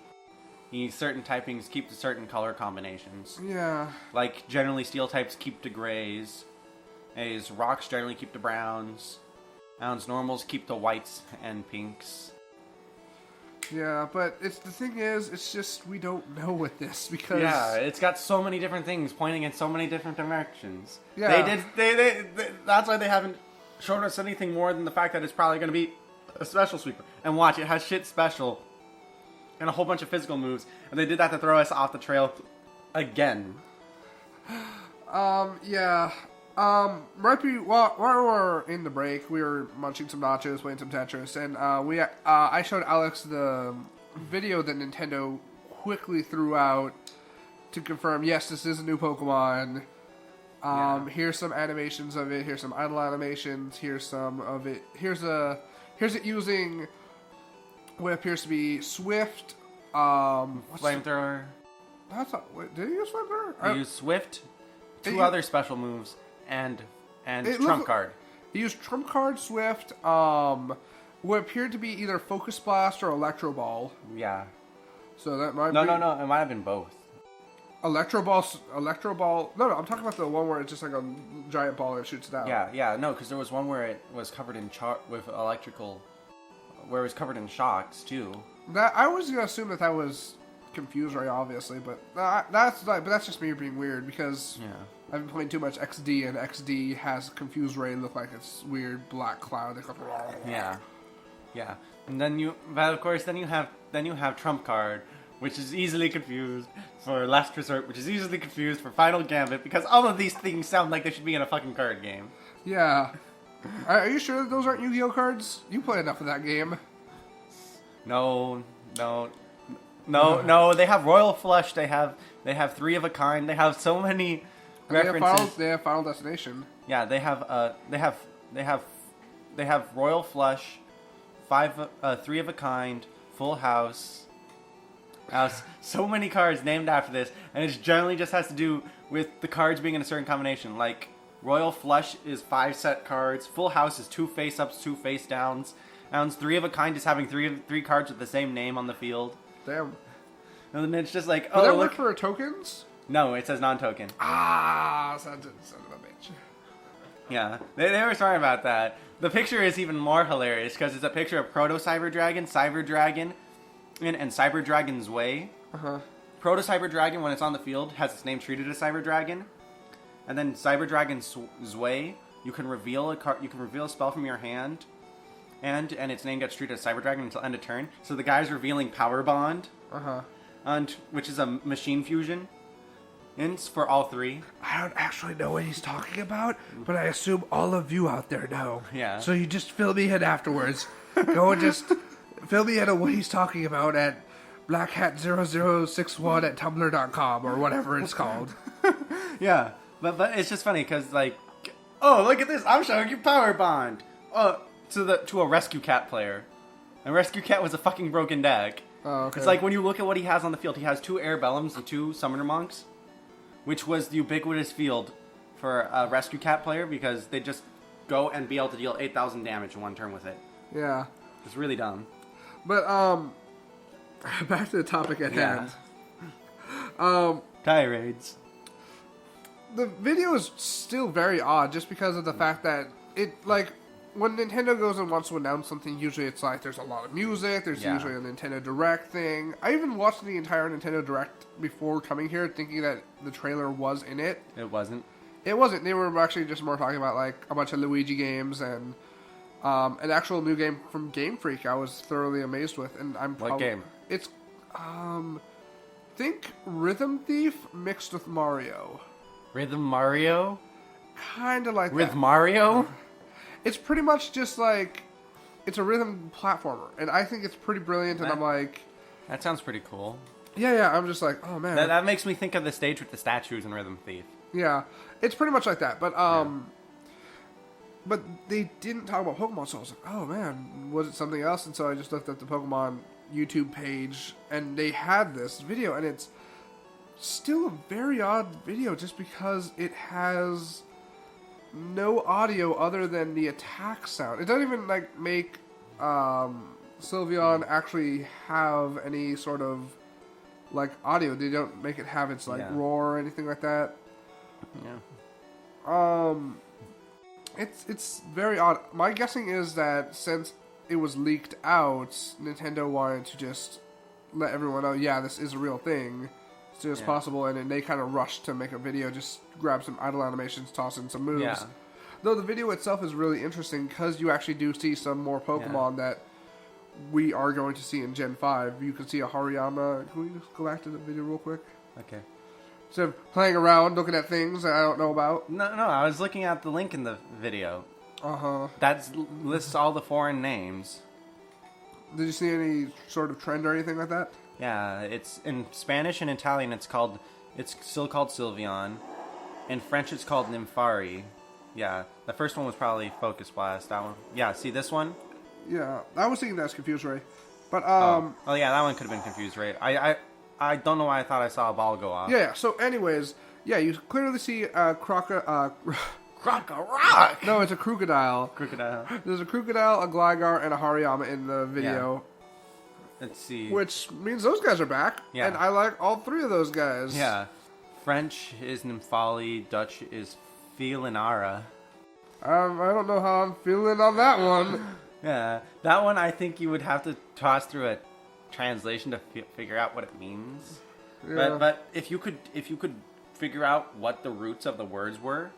certain typings keep to certain color combinations. yeah. Like, generally steel types keep to grays. As rocks generally keep to browns. And normals keep to whites and pinks. Yeah, but the thing is, it's just we don't know with this because Yeah, it's got so many different things pointing in so many different directions. Yeah. They that's why they haven't shown us anything more than the fact that it's probably going to be a special sweeper. And watch, it has shit special and a whole bunch of physical moves, and they did that to throw us off the trail again. Yeah. While we were in the break, we were munching some nachos, playing some Tetris, and I showed Alex the video that Nintendo quickly threw out to confirm, yes, this is a new Pokemon. Here's some animations of it. Here's some idle animations. Here's some of it. Here's it using what appears to be Swift. Flamethrower. That's not. Wait, did he use Flamethrower? He used Swift, two other special moves, and Trump Card. He used Trump Card, Swift, what appeared to be either Focus Blast or Electro Ball. Yeah. So that might No, be... no. It might have been both. Electro Ball... No, I'm talking about the one where it's just like a giant ball and it shoots it out. Yeah. No, because there was one where it was covered in with electrical... Where it was covered in shocks, too. That I was going to assume that was Confuse Ray, obviously, but that's just me being weird, because... Yeah. I've been playing too much XD, and XD has Confuse Ray look like it's weird black cloud. Yeah. And then you have Trump Card, which is easily confused for Last Resort, which is easily confused for Final Gambit, because all of these things sound like they should be in a fucking card game. Yeah. Are you sure that those aren't Yu-Gi-Oh cards? You play enough of that game. No. They have Royal Flush. They have 3 of a kind. They have so many references. They have Final Destination. Yeah, they have Royal Flush, 3 of a kind, Full House. So many cards named after this, and it generally just has to do with the cards being in a certain combination. Like Royal Flush is 5 set cards, Full House is 2 face ups, 2 face downs. 3 of a kind is having three cards with the same name on the field. Damn. And then it's just like, Does that work for tokens? No, it says non-token. Son of a bitch. Yeah, they were sorry about that. The picture is even more hilarious because it's a picture of Proto Cyber Dragon, and Cyber Dragon's Way. Proto Cyber Dragon, when it's on the field, has its name treated as Cyber Dragon, and then Cyber Dragon's Way, you can reveal a spell from your hand, and its name gets treated as Cyber Dragon until end of turn. So the guy's revealing Power Bond, which is a machine fusion. Ints for all 3. I don't actually know what he's talking about, but I assume all of you out there know. Yeah. So you just fill me in afterwards. Go and just fill me in on what he's talking about at blackhat0061 at tumblr.com or whatever it's called. Yeah, but it's just funny because, like, oh, look at this! I'm showing you Power Bond. To a Rescue Cat player, and Rescue Cat was a fucking broken deck. Oh, okay. It's like when you look at what he has on the field, he has 2 Air Bellums and 2 Summoner Monks, which was the ubiquitous field for a Rescue Cat player because they just go and be able to deal 8,000 damage in 1 turn with it. Yeah. It's really dumb. But, back to the topic at hand. Tirades. The video is still very odd just because of the fact that it, like, when Nintendo goes and wants to announce something, usually it's like there's a lot of music, there's usually a Nintendo Direct thing. I even watched the entire Nintendo Direct before coming here thinking that the trailer was in it. It wasn't. It wasn't. They were actually just more talking about like a bunch of Luigi games and an actual new game from Game Freak I was thoroughly amazed with. And What game? It's, think Rhythm Thief mixed with Mario. Rhythm Mario? Kind of like that. With Mario? It's pretty much just like, it's a rhythm platformer, and I think it's pretty brilliant, and I'm like... That sounds pretty cool. Yeah, I'm just like, oh man. That makes me think of the stage with the statues in Rhythm Thief. Yeah, it's pretty much like that, but but they didn't talk about Pokemon, so I was like, oh man, was it something else? And so I just looked at the Pokemon YouTube page, and they had this video, and it's still a very odd video, just because it has... no audio other than the attack sound. It doesn't even like make Sylveon actually have any sort of like audio. They don't make it have its like roar or anything like that. Yeah. It's very odd. My guessing is that since it was leaked out, Nintendo wanted to just let everyone know, yeah, this is a real thing as soon as possible, and then they kind of rushed to make a video, just grab some idle animations, toss in some moves. Yeah. Though the video itself is really interesting because you actually do see some more Pokemon that we are going to see in Gen 5. You can see a Hariyama. Can we just go back to the video real quick? Okay. Instead of playing around, looking at things that I don't know about. No, I was looking at the link in the video. Uh-huh. That lists all the foreign names. Did you see any sort of trend or anything like that? Yeah, it's in Spanish and Italian. It's still called Sylveon. In French, it's called Nymphari. Yeah, the first one was probably Focus Blast. That one. Yeah, see this one? Yeah, I was thinking that's Confuse Ray. But, Oh yeah, that one could have been Confused Ray. I don't know why I thought I saw a ball go off. Yeah, so anyways, yeah, you clearly see a Crocorock! No, it's a crocodile. Crocodile. There's a crocodile, a Gligar, and a Hariyama in the video. Yeah. Let's see. Which means those guys are back. Yeah. And I like all three of those guys. Yeah. French is Nymphali, Dutch is Felinara. I don't know how I'm feeling on that one. Yeah, that one I think you would have to toss through a translation to figure out what it means. Yeah. But if you could figure out what the roots of the words were,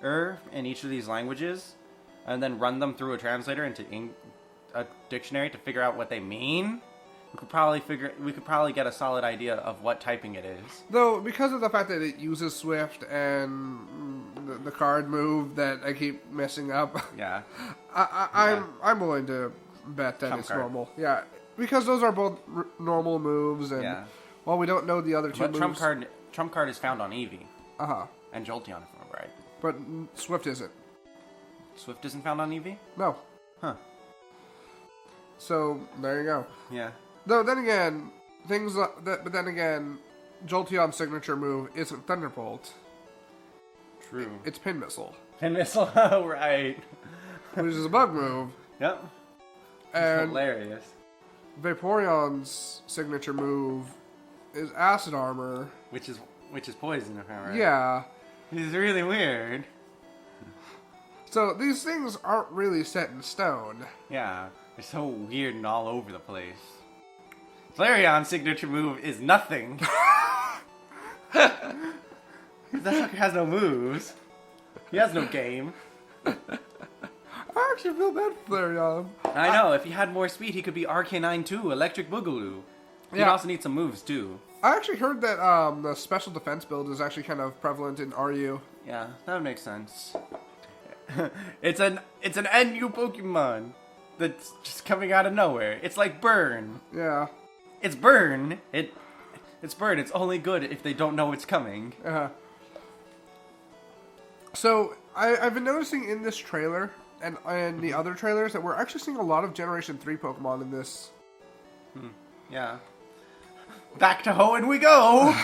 in each of these languages, and then run them through a translator into a dictionary to figure out what they mean, we could probably get a solid idea of what typing it is. Though, because of the fact that it uses Swift and the card move that I keep messing up, Yeah. I'm willing to bet that Trump it's card. normal. Yeah, because those are both normal moves, and Yeah. while we don't know the other two But moves, Trump card is found on Eevee and Jolteon, if I'm right. but Swift isn't. Swift isn't found on Eevee? No. Huh. So there you go. Yeah. Though then again, but then again, Jolteon's signature move isn't Thunderbolt. True. It's Pin Missile, Pin Missile, right. which is a bug move. Yep. And Hilarious. Vaporeon's signature move is Acid Armor. Which is poison, if I'm right. Yeah. It's really weird. So these things aren't really set in stone. Yeah. They're so weird and all over the place. Flareon's signature move is nothing. That sucker has no moves. He has no game. I actually feel bad for Flareon. I know, if he had more speed, he could be Arcanine too, Electric Boogaloo. He'd Yeah. also need some moves too. I actually heard that the special defense build is actually kind of prevalent in RU. Yeah, that would make sense. It's an NU Pokemon that's just coming out of nowhere. It's like Burn. Yeah. It's Burn. It's Burn. It's only good if they don't know it's coming. So I've been noticing in this trailer and the other trailers that we're actually seeing a lot of Generation 3 Pokemon in this. Yeah. Back to Hoenn we go!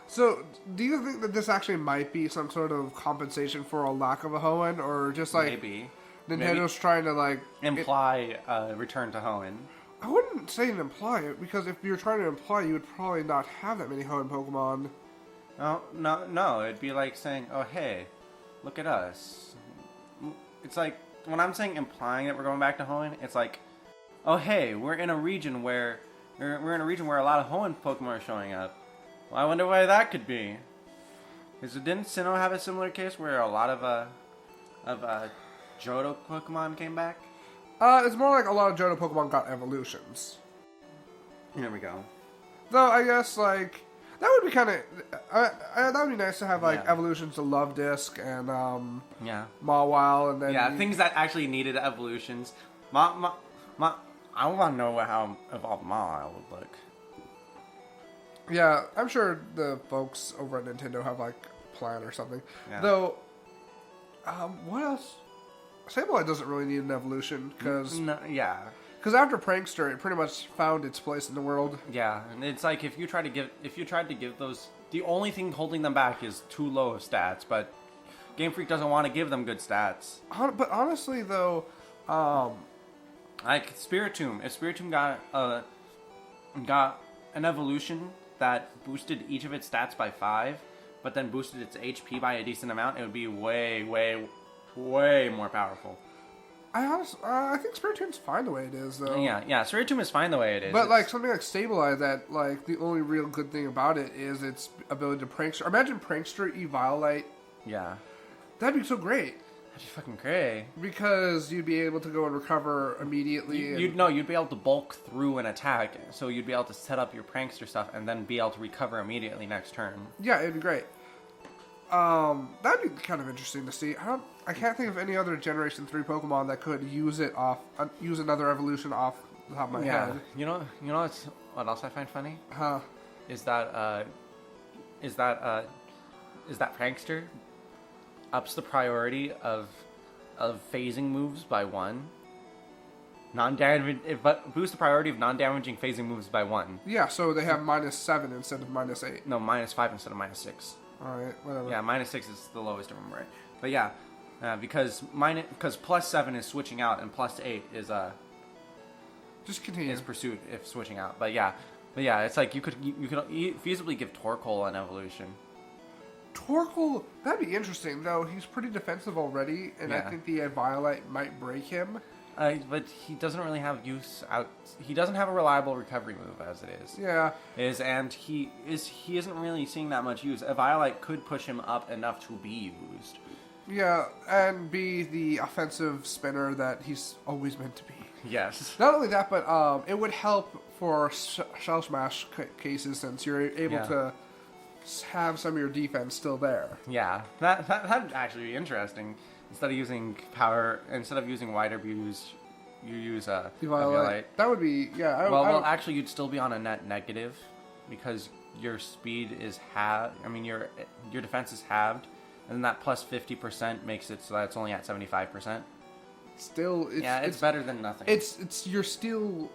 So, do you think that this actually might be some sort of compensation for a lack of a Hoenn, or just like Maybe. Nintendo's trying to like Imply return to Hoenn. I wouldn't say imply it, because if you're trying to imply, you would probably not have that many Hoenn Pokemon. No. It'd be like saying, oh, hey, look at us. It's like, when I'm saying implying that we're going back to Hoenn, it's like, oh, hey, we're in a region where a lot of Hoenn Pokemon are showing up. Well, I wonder why that could be. Didn't Sinnoh have a similar case where a lot of Johto Pokemon came back? It's more like a lot of Johto Pokemon got evolutions. There we go. Though I guess like that would be kind of that would be nice to have like Yeah. evolutions to Love Disc and Yeah. Mawile, and then Yeah, things that actually needed evolutions. I want to know how evolved Mawile would look. Yeah, I'm sure the folks over at Nintendo have like a plan or something. Yeah. Though, what else? Sableye doesn't really need an evolution because Yeah. after Prankster, it pretty much found its place in the world. Yeah, and it's like if you tried to give those, the only thing holding them back is too low of stats, but Game Freak doesn't want to give them good stats. But honestly, though, Like Spiritomb, if Spiritomb got an evolution that boosted each of its stats by 5, but then boosted its HP by a decent amount, it would be way, way, way more powerful. I think Spiritomb's fine the way it is, though. Yeah, Spiritomb is fine the way it is. But like something like Sableye, that like the only real good thing about it is its ability to Prankster. Imagine Prankster Eviolite. Yeah. That'd be so great. That'd be fucking great. Because you'd be able to go and recover immediately. You'd be able to bulk through an attack, so you'd be able to set up your prankster stuff and then be able to recover immediately next turn. Yeah, it'd be great. That'd be kind of interesting to see. I can't think of any other Generation 3 Pokemon that could use another evolution off the top of my head. You know what else I find funny? Huh. Is that Prankster ups the priority of phasing moves by 1. But boosts the priority of non-damaging phasing moves by 1. Yeah, so they have -7 instead of -8. No, -5 instead of -6. Alright, whatever. Yeah, -6 is the lowest, if I remember right. But yeah, because +7 is switching out and +8 is Just continue. is pursuit if switching out. But yeah, it's like you could feasibly give Torkoal an evolution. Torkoal, that'd be interesting, though. He's pretty defensive already, and I Yeah. think the Violite might break him. But he doesn't really have use out. He doesn't have a reliable recovery move as it is. Yeah. And he isn't really seeing that much use. A Violite could push him up enough to be used. Yeah, and be the offensive spinner that he's always meant to be. Yes. Not only that, but it would help for Shell Smash cases since you're able to have some of your defense still there. Yeah, that'd actually be interesting. Instead of using Wide Abuse, you use a Violite. That would be, yeah. Well, actually, you'd still be on a net negative because your speed is halved. I mean, your defense is halved, and then that plus 50% makes it so that it's only at 75%. Still, it's better than nothing. You're still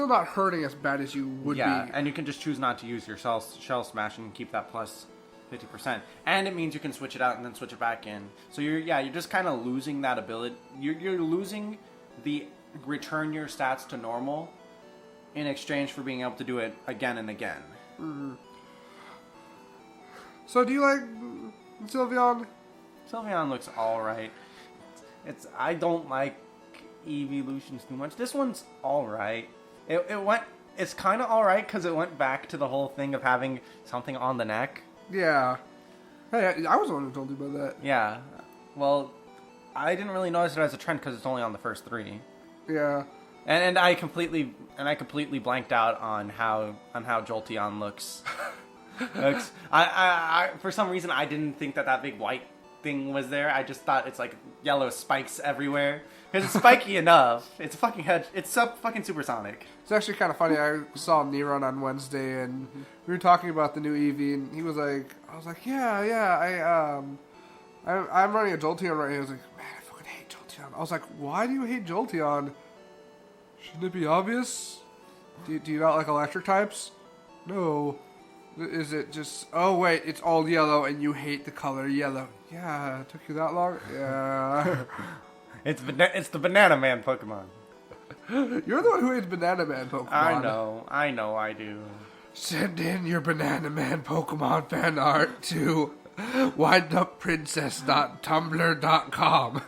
not hurting as bad as you would be. Yeah, and you can just choose not to use your shell smash and keep that plus 50%, and it means you can switch it out and then switch it back in. So you're just kind of losing that ability. You're losing the return your stats to normal in exchange for being able to do it again and again. Mm-hmm. So do you like Sylveon? Sylveon looks all right. I don't like evolutions too much. This one's all right. It's kind of all right because it went back to the whole thing of having something on the neck. Yeah. Hey, I was the one who told you about that. Yeah. Well, I didn't really notice it as a trend because it's only on the first 3. Yeah. And I completely blanked out on how Jolteon looks. I for some reason I didn't think that big white thing was there. I just thought it's like yellow spikes everywhere because it's spiky enough. It's fucking fucking supersonic. It's actually kind of funny. I saw Neron on Wednesday, and we were talking about the new Eevee, and he was like, I was like, yeah, I'm running a Jolteon right now. He was like, man, I fucking hate Jolteon. I was like, why do you hate Jolteon? Shouldn't it be obvious? Do you not like electric types? No. Is it just, oh wait, it's all yellow and you hate the color yellow. Yeah, it took you that long? Yeah. It's the Banana Man Pokemon. You're the one who hates Banana Man Pokemon. I know I do. Send in your Banana Man Pokemon fan art to windupprincess.tumblr.com.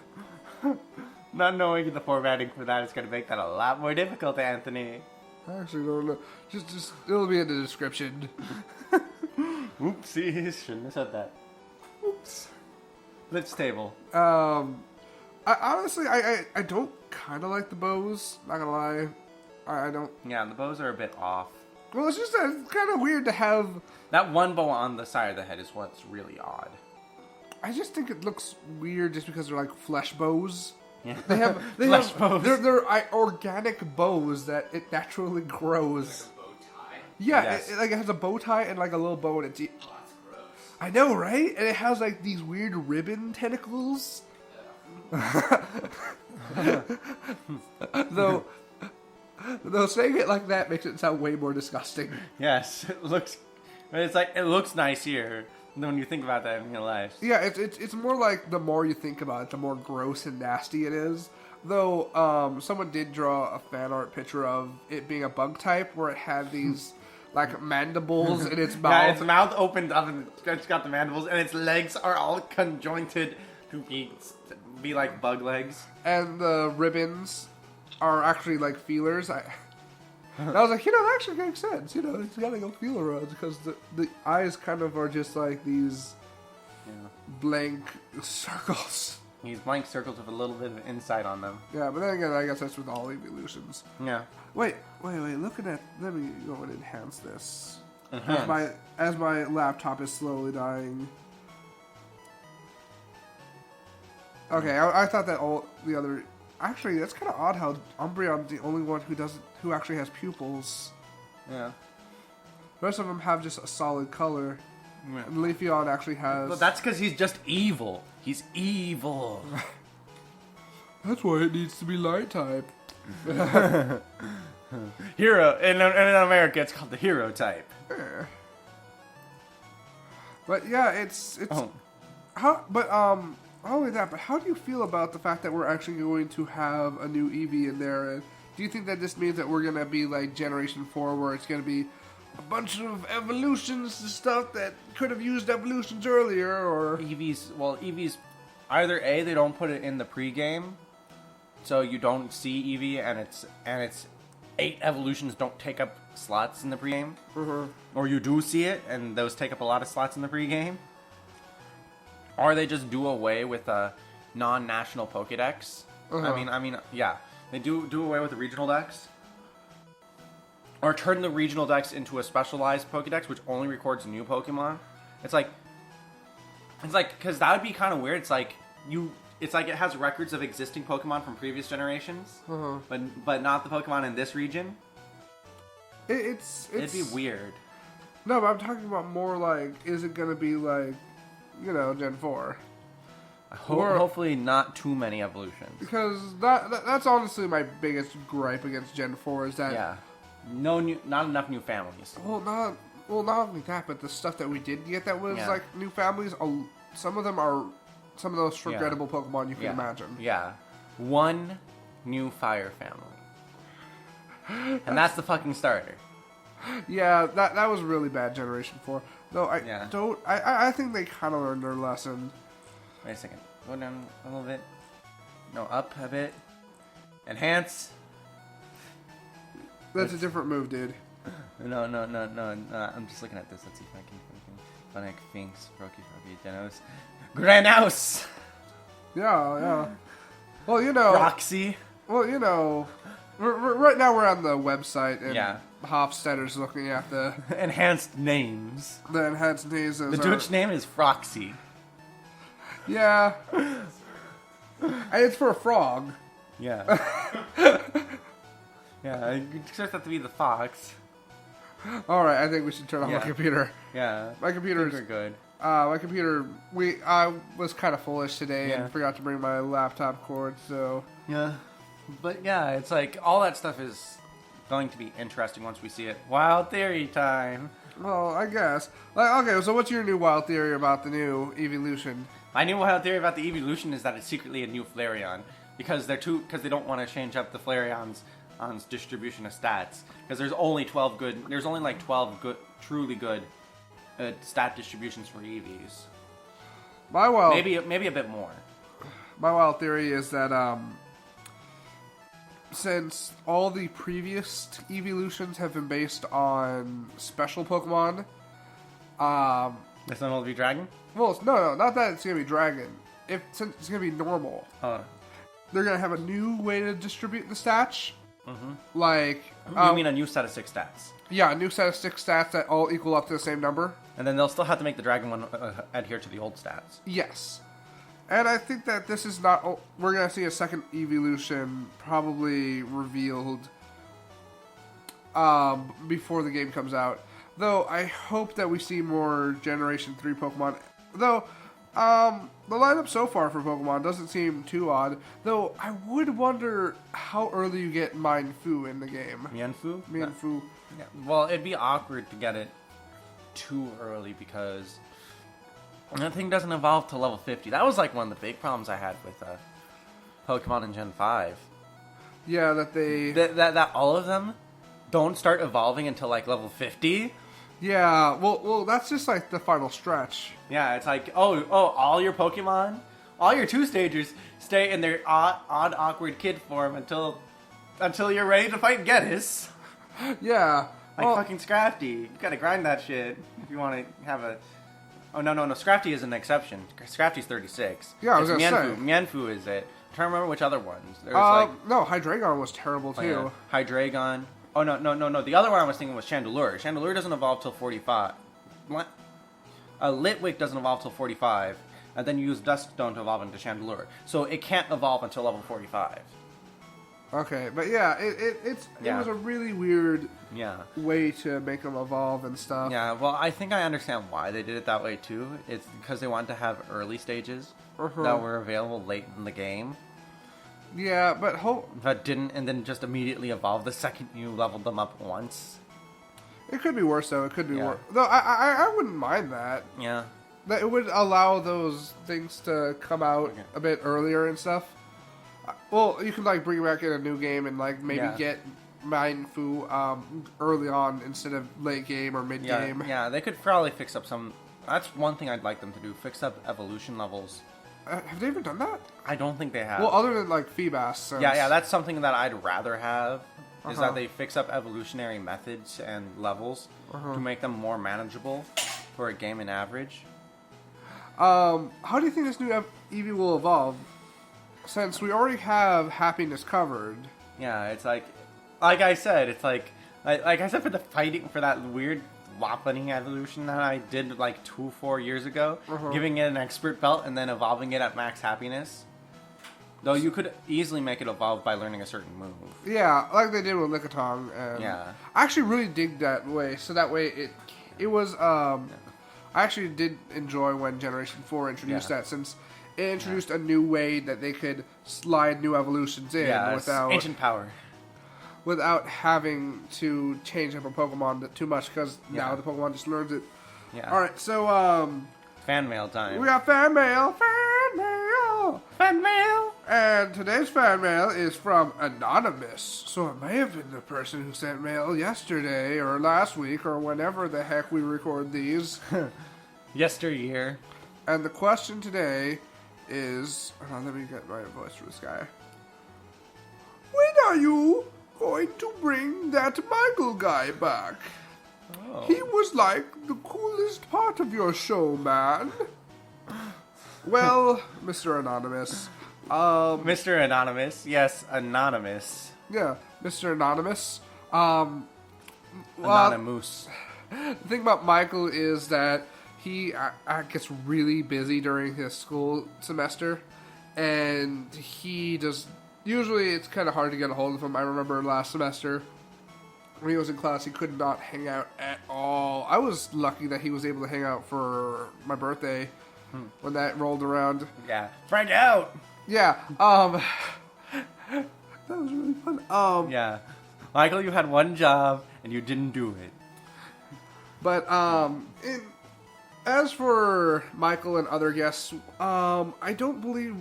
Not knowing the formatting for that is going to make that a lot more difficult, Anthony. I actually don't know. Just it'll be in the description. Oopsies, shouldn't have said that. Oops. Blitz table. I honestly don't kind of like the bows. Not gonna lie, I don't. Yeah, the bows are a bit off. Well, it's just kind of weird to have that one bow on the side of the head is what's really odd. I just think it looks weird just because they're like flesh bows. Yeah. They have bows. They're organic bows that it naturally grows. Like a bow tie. Yeah, Yes. it has a bow tie and like a little bow in its. Oh, that's gross. I know, right? And it has like these weird ribbon tentacles. Though saying it like that makes it sound way more disgusting. Yes, it looks nice here when you think about that in real life. Yeah, it's more like the more you think about it, the more gross and nasty it is. Though someone did draw a fan art picture of it being a bug type where it had these like mandibles in its mouth. Yeah, its mouth opened up and it's got the mandibles, and its legs are all conjointed to be like bug legs. And the ribbons are actually like feelers. I was like, that actually makes sense. It's gotta go feeler roads because the eyes kind of are just like these blank circles. These blank circles with a little bit of insight on them. Yeah, but then again, I guess that's with all evolutions. Yeah. Wait. Looking at, let me go and enhance this. Enhance. As my laptop is slowly dying. Okay, I thought that all the other. Actually, that's kind of odd how Umbreon's the only one who actually has pupils. Yeah. The rest of them have just a solid color. And Leafeon actually has... Well, that's because he's just evil. He's evil. That's why it needs to be light type. Hero. In America, it's called the hero type. But yeah, it's Oh. not only that, but how do you feel about the fact that we're actually going to have a new Eevee in there? And do you think that this means that we're going to be like Generation 4, where it's going to be a bunch of evolutions and stuff that could have used evolutions earlier, or... Eevee's either A, they don't put it in the pregame, so you don't see Eevee, and it's 8 evolutions don't take up slots in the pregame. Or you do see it, and those take up a lot of slots in the pregame. Or they just do away with a non-national Pokedex. I mean, yeah, they do away with the regional dex. Or turn the regional dex into a specialized Pokedex, which only records new Pokemon. It's like, because that would be kind of weird. It's like it has records of existing Pokemon from previous generations, but not the Pokemon in this region. It'd be weird. No, but I'm talking about more like, is it going to be like, Gen 4? Hopefully not too many evolutions. Because that's honestly my biggest gripe against Gen 4 is that... Yeah. Not enough new families. Not only that, but the stuff that we did get that was like new families, some of them are some of the most forgettable Pokemon you can imagine. Yeah. One new fire family. And that's the fucking starter. Yeah, that was really bad Generation 4. No, I think they kind of learned their lesson. Wait a second. Go down a little bit. No, up a bit. Enhance. That's a different move, dude. No. I'm just looking at this. Let's see if I can. Funnic, Finks, Rocky, Denos. Granaus! Yeah. Well, Roxy. Well, right now we're on the website, and Yeah. Hofstadter's looking at the Enhanced names. enhanced names. The Dutch name is Froxy. Yeah. And it's for a frog. Yeah. Yeah, you expect that to be the fox. Alright, I think we should turn off my computer. Yeah. My computer's good. My computer, I was kind of foolish today and forgot to bring my laptop cord, so... Yeah. But yeah, it's like, all that stuff is going to be interesting once we see it. Wild Theory time! Well, I guess. Okay, so what's your new wild theory about the new evolution? My new wild theory about the evolution is that it's secretly a new Flareon. Because they don't want to change up the Flareon's distribution of stats. Because there's only 12 truly good stat distributions for Eevees. Maybe a bit more. My wild theory is that since all the previous evolutions have been based on special Pokemon, It's not be Dragon? well, no, not that it's gonna be Dragon. Since it's gonna be normal, they're gonna have a new way to distribute the stats. Like, you mean a new set of 6 stats? Yeah, a new set of 6 stats that all equal up to the same number. And then they'll still have to make the Dragon one adhere to the old stats. Yes. And I think that this is not... we're going to see a second evolution probably revealed before the game comes out. Though, I hope that we see more Generation 3 Pokemon. Though, the lineup so far for Pokemon doesn't seem too odd. Though, I would wonder how early you get Mienfoo in the game. Mienfoo? Mienfoo. Yeah. Well, it'd be awkward to get it too early because that thing doesn't evolve to level 50. That was like one of the big problems I had with Pokemon in Gen 5. Yeah, that they... That all of them don't start evolving until like level 50. Yeah, well, that's just like the final stretch. Yeah, it's like, all your Pokemon, all your 2-stagers stay in their odd, awkward kid form until you're ready to fight Geddes. Yeah. Like fucking Scrafty. You gotta grind that shit if you want to have a... Oh, no, Scrafty is an exception. Scrafty's 36. Yeah, I was gonna say. Mienfoo is it. I'm trying to remember which other ones. There's no, Hydreigon was terrible, too. Oh, yeah. Hydreigon. Oh, no. The other one I was thinking was Chandelure. Chandelure doesn't evolve till 45. Litwick doesn't evolve till 45. And then you use Duskstone to evolve into Chandelure. So it can't evolve until level 45. Okay, but yeah, it was a really weird Yeah. way to make them evolve and stuff. Yeah, well, I think I understand why they did it that way, too. It's because they wanted to have early stages that were available late in the game. Yeah, but But didn't, and then just immediately evolve the second you leveled them up once. it could be worse, though. It could be Yeah. worse. Though, I wouldn't mind that. Yeah. That it would allow those things to come out a bit earlier and stuff. Well, you can, like, bring it back in a new game and, like, maybe get Mindfu early on instead of late game or mid game. Yeah, they could probably fix up some... That's one thing I'd like them to do. Fix up evolution levels. Have they ever done that? I don't think they have. Well, other than, like, Feebas. Yeah, that's something that I'd rather have. Is that they fix up evolutionary methods and levels to make them more manageable for a game in average. How do you think this new Eevee will evolve? Since we already have happiness covered. Yeah, it's like I said, it's like I said for the fighting, for that weird Lopunny evolution that I did like 4 years ago, giving it an expert belt and then evolving it at max happiness. Though you could easily make it evolve by learning a certain move. Yeah, like they did with Lickitung. And Yeah. I actually really dig that way. So that way it was I actually did enjoy when Generation 4 introduced that, since it introduced a new way that they could slide new evolutions in without ancient power. Without having to change up a Pokemon too much, because now the Pokemon just learns it. Yeah. Alright, so Fan mail time. we got fan mail. Fan mail! Fan mail! And today's fan mail is from Anonymous. So it may have been the person who sent mail yesterday or last week or whenever the heck we record these. Yesteryear. And the question today is... Hold on, let me get my voice for this guy. When are you going to bring that Michael guy back? Oh. He was like the coolest part of your show, man. Well, Mr. Anonymous... Mr. Anonymous. Yes, Anonymous. Yeah, Mr. Anonymous. Anonymous. The thing about Michael is that he gets really busy during his school semester, and he just... Usually it's kind of hard to get a hold of him. I remember last semester, when he was in class, he could not hang out at all. I was lucky that he was able to hang out for my birthday when that rolled around. Yeah. Frank out! Yeah, that was really fun. Yeah. Michael, you had one job, and you didn't do it. But, as for Michael and other guests, I don't believe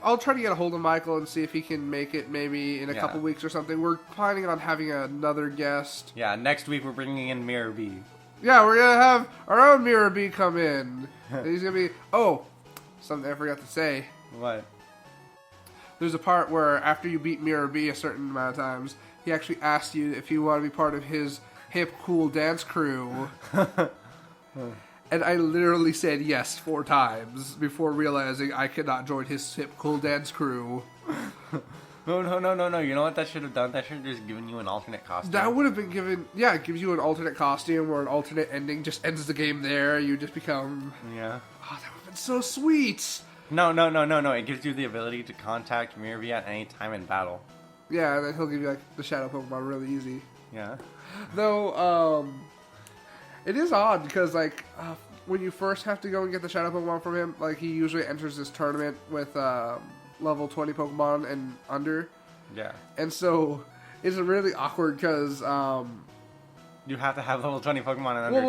I'll try to get a hold of Michael and see if he can make it maybe in a couple weeks or something. We're planning on having another guest. Yeah, next week we're bringing in Mirror B. Yeah, we're going to have our own Mirror B come in. And he's going to be... Oh, something I forgot to say. What? There's a part where after you beat Mirror B a certain amount of times, he actually asks you if you want to be part of his hip, cool dance crew. And I literally said yes 4 times before realizing I could not join his hip, cool dance crew. No. You know what that should have done? That should have just given you an alternate costume. That would have been given... Yeah, it gives you an alternate costume or an alternate ending. Just ends the game there. You just become... Yeah. Oh, that would have been so sweet. No. It gives you the ability to contact Mirror B at any time in battle. Yeah, and then he'll give you, like, the Shadow Pokemon really easy. Yeah. Though, it is odd because, like, when you first have to go and get the Shadow Pokemon from him, like, he usually enters this tournament with level 20 Pokemon and under. Yeah. And so it's really awkward because... you have to have level 20 Pokemon and under.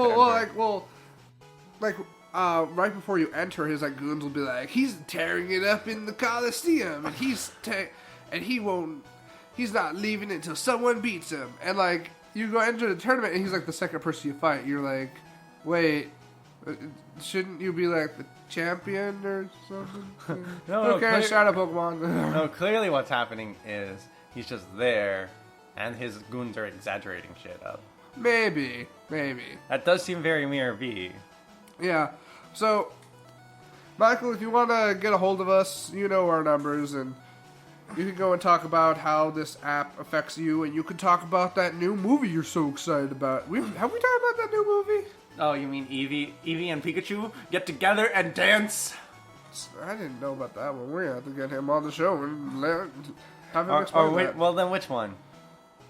Right before you enter, his like goons will be like, he's tearing it up in the Coliseum, and he's not leaving it until someone beats him. And like you go enter the tournament, and he's like the second person you fight. You're like, wait, shouldn't you be like the champion or something? Okay, Shadow Pokemon. No, clearly what's happening is he's just there, and his goons are exaggerating shit up. Maybe. That does seem very Mirror B. Yeah, so, Michael, if you want to get a hold of us, you know our numbers, and you can go and talk about how this app affects you, and you can talk about that new movie you're so excited about. Have we talked about that new movie? Oh, you mean Eevee and Pikachu get together and dance? I didn't know about that one. We're going to have to get him on the show and have him explain that. Well, then which one?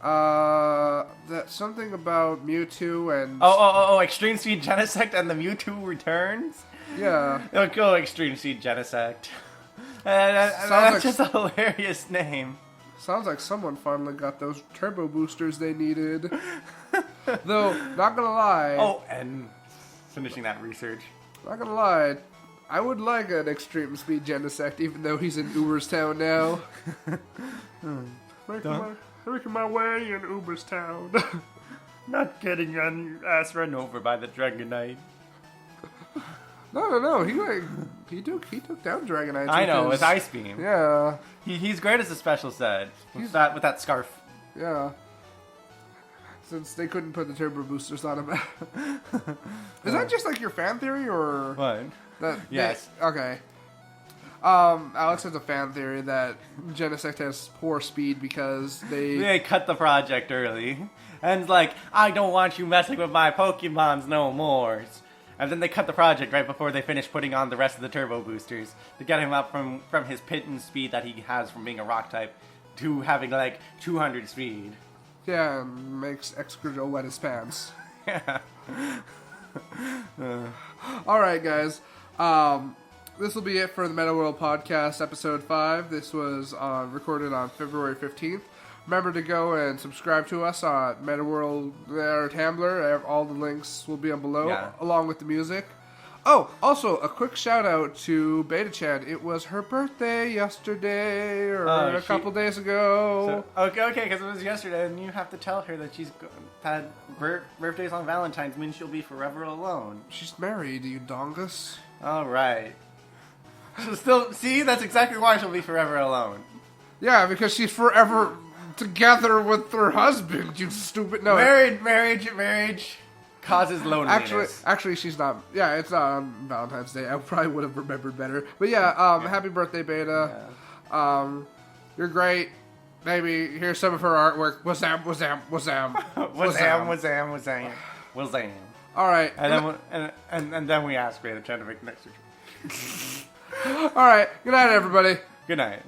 That's something about Mewtwo and... Oh, Extreme Speed Genesect and the Mewtwo returns? Yeah. It'll go Extreme Speed Genesect. That's like- just a hilarious name. Sounds like someone finally got those turbo boosters they needed. Though, not gonna lie... Oh, and finishing that research. Not gonna lie, I would like an Extreme Speed Genesect, even though he's in Uberstown now. Making my way in Uberstown. Not getting your ass run over by the Dragonite. No. He took down Dragonite. I know, with Ice Beam. Yeah. He's great as a special set. With that scarf. Yeah. Since they couldn't put the turbo boosters on him. Is that just like your fan theory, or What? Yes. Okay. Alex has a fan theory that Genesect has poor speed because They cut the project early. And it's like, I don't want you messing with my Pokemons no more. And then they cut the project right before they finish putting on the rest of the turbo boosters to get him up from his pit speed that he has from being a rock type to having like 200 speed. Yeah, and makes Excadrill wet his pants. Yeah. Alright, guys. This will be it for the MetaWhiiiiirl podcast, episode 5. This was recorded on February 15th. Remember to go and subscribe to us on MetaWhiiiiirl, our Tumblr. All the links will be on below, along with the music. Oh, also, a quick shout out to Beta-chan. It was her birthday yesterday, or a couple days ago. So, okay, because it was yesterday, and you have to tell her that she's had birthdays on Valentine's means she'll be forever alone. She's married, you dongus. All right. So still, see, that's exactly why she'll be forever alone. Yeah, because she's forever together with her husband, you stupid... No, marriage causes loneliness. Actually, she's not... Yeah, it's not on Valentine's Day. I probably would have remembered better. But yeah, happy birthday, Beta. Yeah. You're great. Maybe here's some of her artwork. Wazam. Wazam. All right. And then we ask Beta Chan to make the next picture. All right. Good night, everybody. Good night.